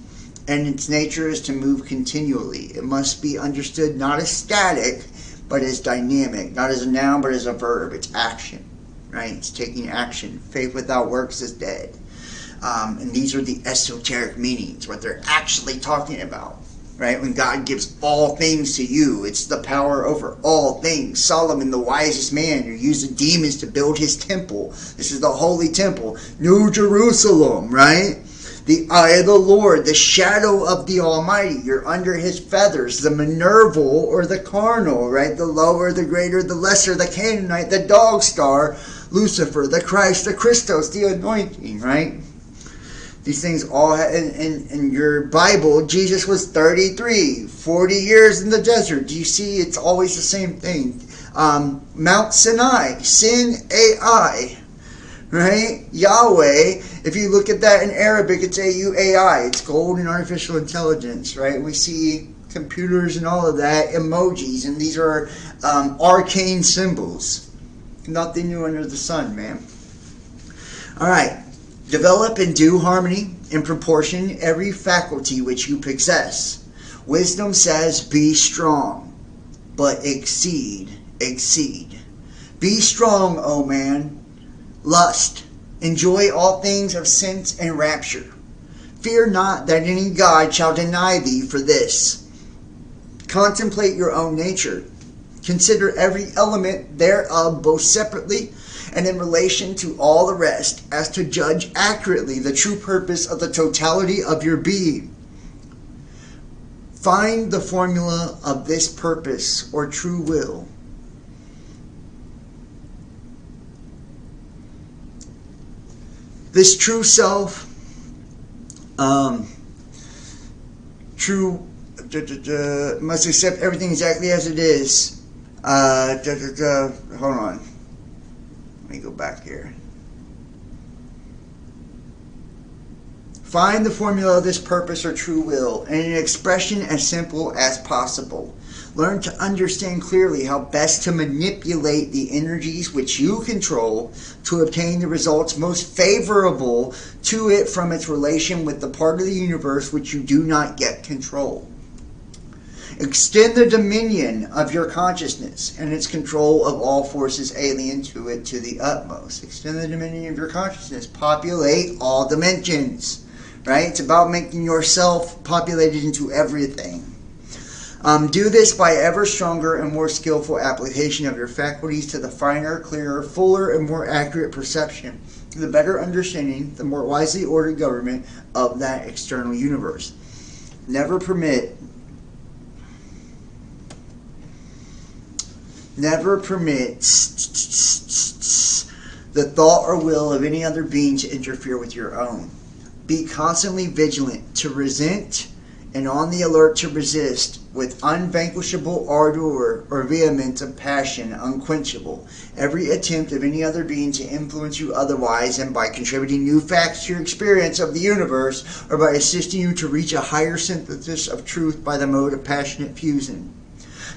and its nature is to move continually. It must be understood not as static, but as dynamic. Not as a noun, but as a verb. It's action, right? It's taking action. Faith without works is dead. And these are the esoteric meanings, what they're actually talking about. Right? When God gives all things to you, it's the power over all things. Solomon, the wisest man, who used the demons to build his temple. This is the holy temple. New Jerusalem, right? The eye of the Lord, the shadow of the Almighty. You're under his feathers. The Minerval, or the carnal, right? The lower, the greater, the lesser, the Canaanite, the dog star, Lucifer, the Christ, the Christos, the anointing, right? These things all have, in your Bible, Jesus was 33, 40 years in the desert. Do you see? It's always the same thing. Mount Sinai, Sin AI, right? Yahweh, if you look at that in Arabic, it's AUAI. It's gold and artificial intelligence, right? We see computers and all of that, emojis, and these are arcane symbols. Nothing new under the sun, man. Alright. Develop in due harmony and proportion every faculty which you possess. Wisdom says, be strong, but exceed. Be strong, O man. Lust. Enjoy all things of sense and rapture. Fear not that any god shall deny thee for this. Contemplate your own nature. Consider every element thereof both separately and in relation to all the rest, as to judge accurately the true purpose of the totality of your being. Find the formula of this purpose or true will. This true self, must accept everything exactly as it is. Hold on. Let me go back here. Find the formula of this purpose or true will in an expression as simple as possible. Learn to understand clearly how best to manipulate the energies which you control to obtain the results most favorable to it from its relation with the part of the universe which you do not yet control. Extend the dominion of your consciousness and its control of all forces alien to it to the utmost. Extend the dominion of your consciousness. Populate all dimensions. Right? It's about making yourself populated into everything. Do this by ever stronger and more skillful application of your faculties to the finer, clearer, fuller, and more accurate perception, the better understanding, the more wisely ordered government of that external universe. Never permit the thought or will of any other being to interfere with your own. Be constantly vigilant to resent and on the alert to resist with unvanquishable ardor or vehemence of passion unquenchable every attempt of any other being to influence you otherwise and by contributing new facts to your experience of the universe or by assisting you to reach a higher synthesis of truth by the mode of passionate fusion.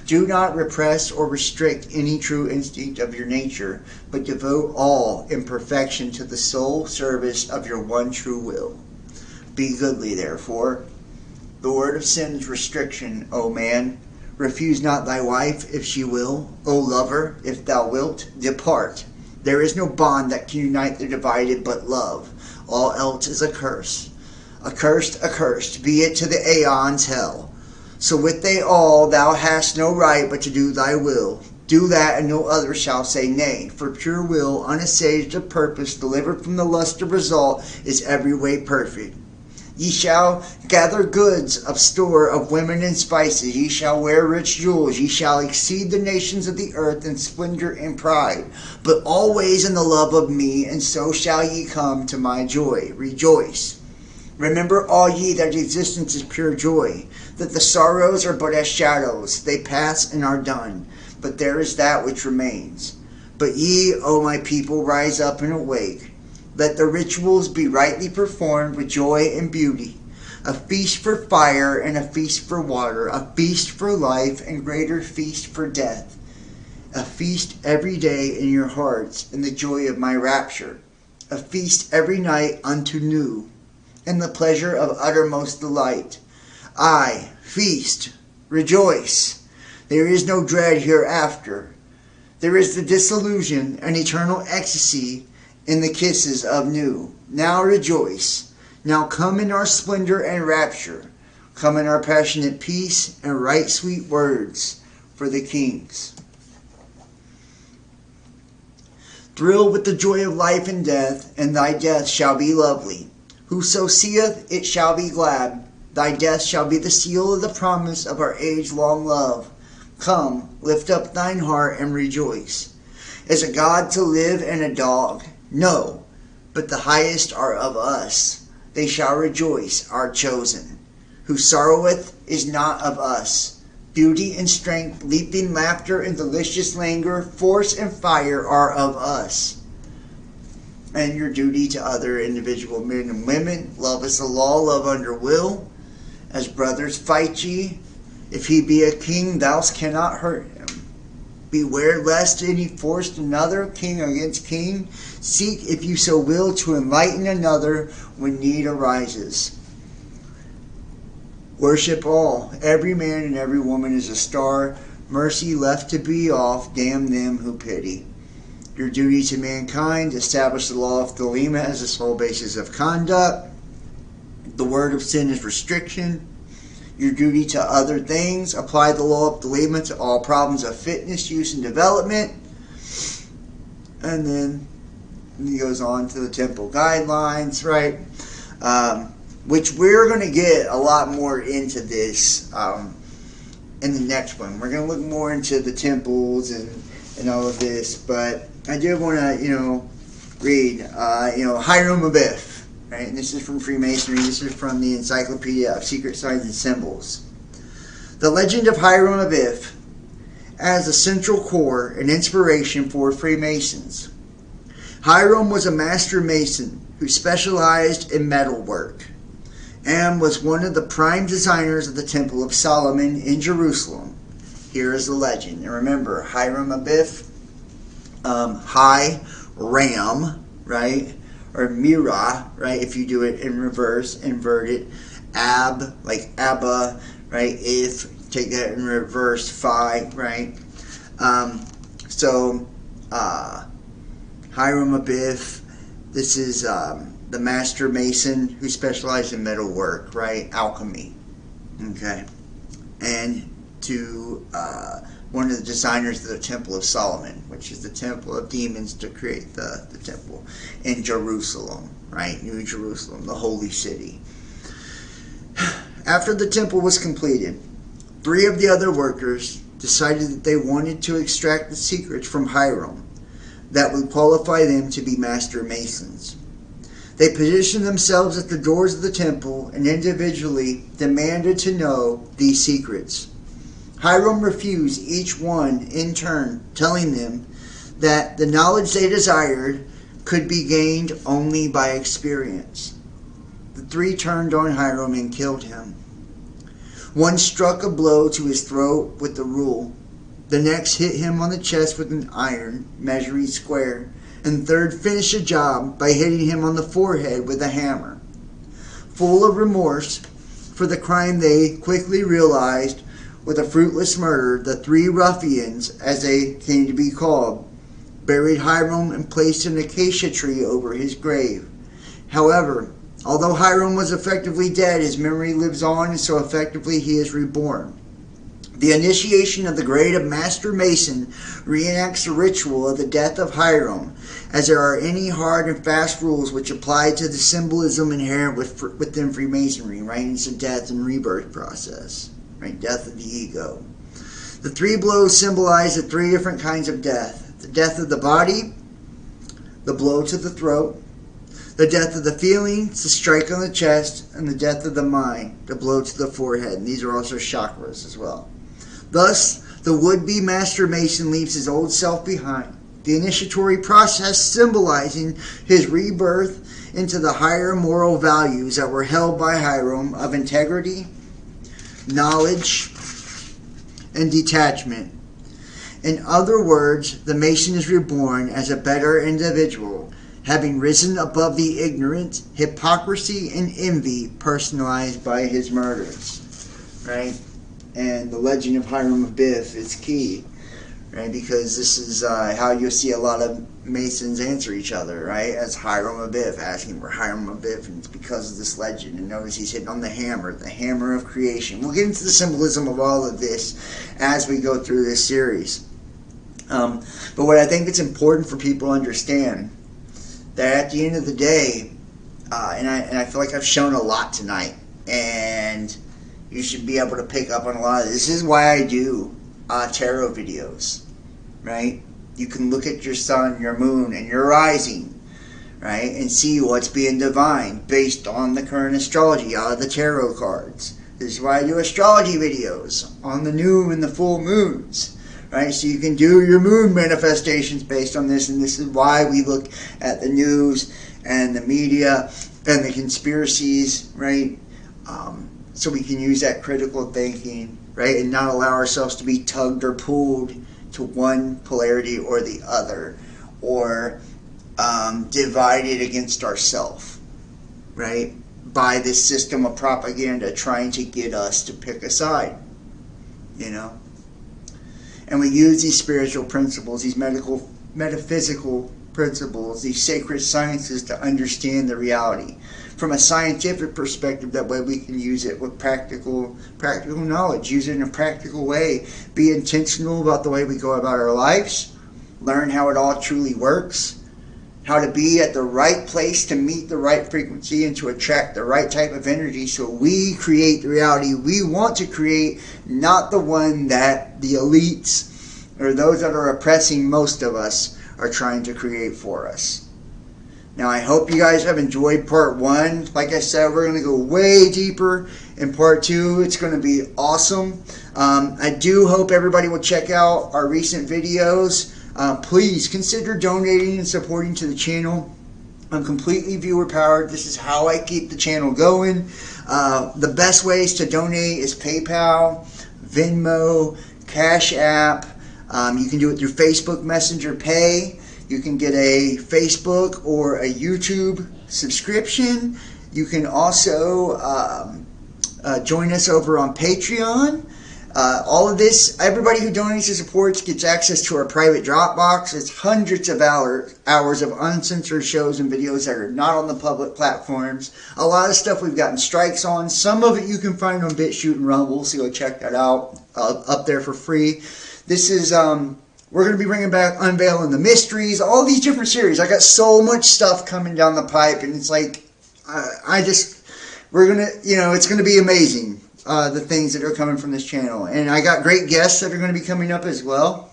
Do not repress or restrict any true instinct of your nature, but devote all in perfection to the sole service of your one true will. Be goodly, therefore. The word of sin is restriction, O man. Refuse not thy wife, if she will. O lover, if thou wilt, depart. There is no bond that can unite the divided but love. All else is a curse. Accursed, be it to the aeons hell. So with they all thou hast no right but to do thy will. Do that, and no other shall say nay. For pure will, unassuaged of purpose, delivered from the lust of result, is every way perfect. Ye shall gather goods of store of women and spices. Ye shall wear rich jewels. Ye shall exceed the nations of the earth in splendor and pride. But always in the love of me, and so shall ye come to my joy. Rejoice. Remember all ye that existence is pure joy, that the sorrows are but as shadows, they pass and are done, but there is that which remains. But ye, O my people, rise up and awake. Let the rituals be rightly performed with joy and beauty, a feast for fire and a feast for water, a feast for life and greater feast for death, a feast every day in your hearts in the joy of my rapture, a feast every night unto new, in the pleasure of uttermost delight. Aye, feast, rejoice. There is no dread hereafter. There is the disillusion and eternal ecstasy in the kisses of new. Now rejoice. Now come in our splendor and rapture. Come in our passionate peace and right sweet words for the kings. Thrill with the joy of life and death, and thy death shall be lovely. Whoso seeth it shall be glad. Thy death shall be the seal of the promise of our age-long love. Come, lift up thine heart and rejoice. Is a God to live and a dog? No, but the highest are of us. They shall rejoice, our chosen. Who sorroweth is not of us. Beauty and strength, leaping laughter and delicious languor, force and fire are of us. And your duty to other individual men and women. Love is the law, love under will. As brothers fight ye, If he be a king, thou cannot hurt him. Beware lest any forced another king against king. Seek, if you so will, to enlighten another when need arises. Worship all. Every man and every woman is a star. Mercy left to be off. Damn them who pity. Your duty to mankind. Establish the law of Thelema as the sole basis of conduct. The word of sin is restriction. Your duty to other things. Apply the law of Thelema to all problems of fitness, use, and development. And then he goes on to the temple guidelines, right? Which we're going to get a lot more into this in the next one. We're going to look more into the temples and all of this. But I did want to, read, Hiram Abiff. Right, and this is from Freemasonry. This is from the Encyclopedia of Secret Signs and Symbols. The legend of Hiram Abiff as a central core and inspiration for Freemasons. Hiram was a master mason who specialized in metalwork and was one of the prime designers of the Temple of Solomon in Jerusalem. Here is the legend. And remember, Hiram Abiff, Hi-Ram, right? Or Mira, right? If you do it in reverse, invert it. Ab, like Abba, right? If, take that in reverse, Phi, right? Hiram Abiff, this is the master mason who specialized in metalwork, right? Alchemy, okay? And to one of the designers of the Temple of Solomon, which is the temple of demons to create the temple in Jerusalem, right? New Jerusalem, the holy city. After the temple was completed, 3 of the other workers decided that they wanted to extract the secrets from Hiram that would qualify them to be master masons. They positioned themselves at the doors of the temple and individually demanded to know these secrets. Hiram refused each one in turn, telling them that the knowledge they desired could be gained only by experience. The 3 turned on Hiram and killed him. One struck a blow to his throat with the rule. The next hit him on the chest with an iron, measuring square. And the third finished the job by hitting him on the forehead with a hammer. Full of remorse for the crime they quickly realized with a fruitless murder, the 3 ruffians, as they came to be called, buried Hiram and placed an acacia tree over his grave. However, although Hiram was effectively dead, his memory lives on, and so effectively he is reborn. The initiation of the grade of Master Mason reenacts the ritual of the death of Hiram, as there are any hard and fast rules which apply to the symbolism inherent within Freemasonry, right? It's a death and rebirth process, right? Death of the ego. The 3 blows symbolize the 3 different kinds of death. The death of the body, the blow to the throat, the death of the feelings, the strike on the chest, and the death of the mind, the blow to the forehead. And these are also chakras as well. Thus, the would-be Master Mason leaves his old self behind, the initiatory process symbolizing his rebirth into the higher moral values that were held by Hiram of integrity, knowledge, and detachment. In other words, the Mason is reborn as a better individual, having risen above the ignorance, hypocrisy, and envy personalized by his murders. Right? And the legend of Hiram Abiff is key, right? Because this is how you'll see a lot of Masons answer each other, right? As Hiram Abiff, asking for Hiram Abiff, and it's because of this legend. And notice he's hitting on the hammer of creation. We'll get into the symbolism of all of this as we go through this series. But what I think it's important for people to understand, that at the end of the day, and I feel like I've shown a lot tonight, and you should be able to pick up on a lot of this. This is why I do tarot videos, right? You can look at your sun, your moon, and your rising, right? And see what's being divined based on the current astrology out of the tarot cards. This is why I do astrology videos on the new and the full moons, right? So you can do your moon manifestations based on this. And this is why we look at the news and the media and the conspiracies, right? So we can use that critical thinking, right? And not allow ourselves to be tugged or pulled to one polarity or the other, or divided against ourselves, right? By this system of propaganda trying to get us to pick a side, you know? And we use these spiritual principles, these metaphysical principles, these sacred sciences to understand the reality from a scientific perspective. That way we can use it with practical knowledge, use it in a practical way, be intentional about the way we go about our lives, learn how it all truly works, how to be at the right place to meet the right frequency and to attract the right type of energy, so we create the reality we want to create, not the one that the elites or those that are oppressing most of us are trying to create for us. Now, I hope you guys have enjoyed part 1. Like I said, we're going to go way deeper in part 2. It's going to be awesome. I do hope everybody will check out our recent videos. Please consider donating and supporting to the channel. I'm completely viewer powered. This is how I keep the channel going. The best ways to donate is PayPal, Venmo, Cash App. You can do it through Facebook Messenger Pay. You can get a Facebook or a YouTube subscription. You can also join us over on Patreon. All of this, everybody who donates and supports gets access to our private Dropbox. It's hundreds of hours of uncensored shows and videos that are not on the public platforms. A lot of stuff we've gotten strikes on. Some of it you can find on BitChute and Rumble, so go check that out up there for free. This is, we're going to be bringing back Unveiling the Mysteries, all these different series. I got so much stuff coming down the pipe, and it's like, we're going to, it's going to be amazing. The things that are coming from this channel, and I got great guests that are going to be coming up as well.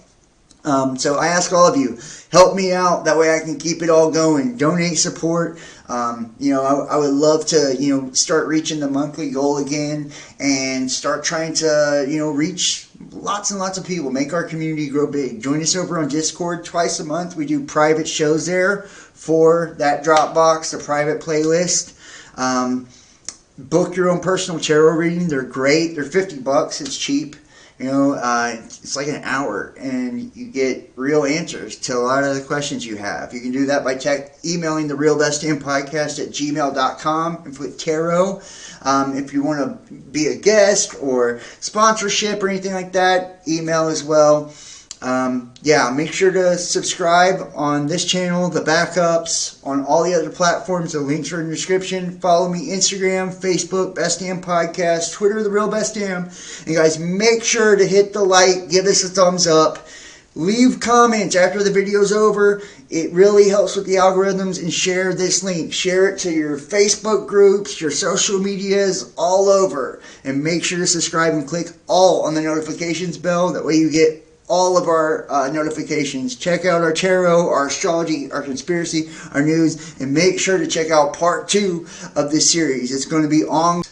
So I ask all of you, help me out, that way I can keep it all going. Donate, support. I would love to start reaching the monthly goal again and start trying to reach lots and lots of people, make our community grow big. Join us over on Discord twice a month. We do private shows there for that Dropbox, the private playlist. Book your own personal tarot reading. They're great. They're $50. It's cheap. It's like an hour, and you get real answers to a lot of the questions you have. You can do that by emailing therealbestdampodcast@gmail.com and put tarot. If you want to be a guest or sponsorship or anything like that, email as well. Make sure to subscribe on this channel, the backups, on all the other platforms. The links are in the description. Follow me Instagram, Facebook, Best Damn Podcast, Twitter, The Real Best Damn. And guys, make sure to hit the like, give us a thumbs up, leave comments after the video's over. It really helps with the algorithms, and share this link. Share it to your Facebook groups, your social medias, all over. And make sure to subscribe and click all on the notifications bell. That way you get all of our notifications. Check out our tarot, our astrology, our conspiracy, our news, and make sure to check out part 2 of this series. It's going to be on.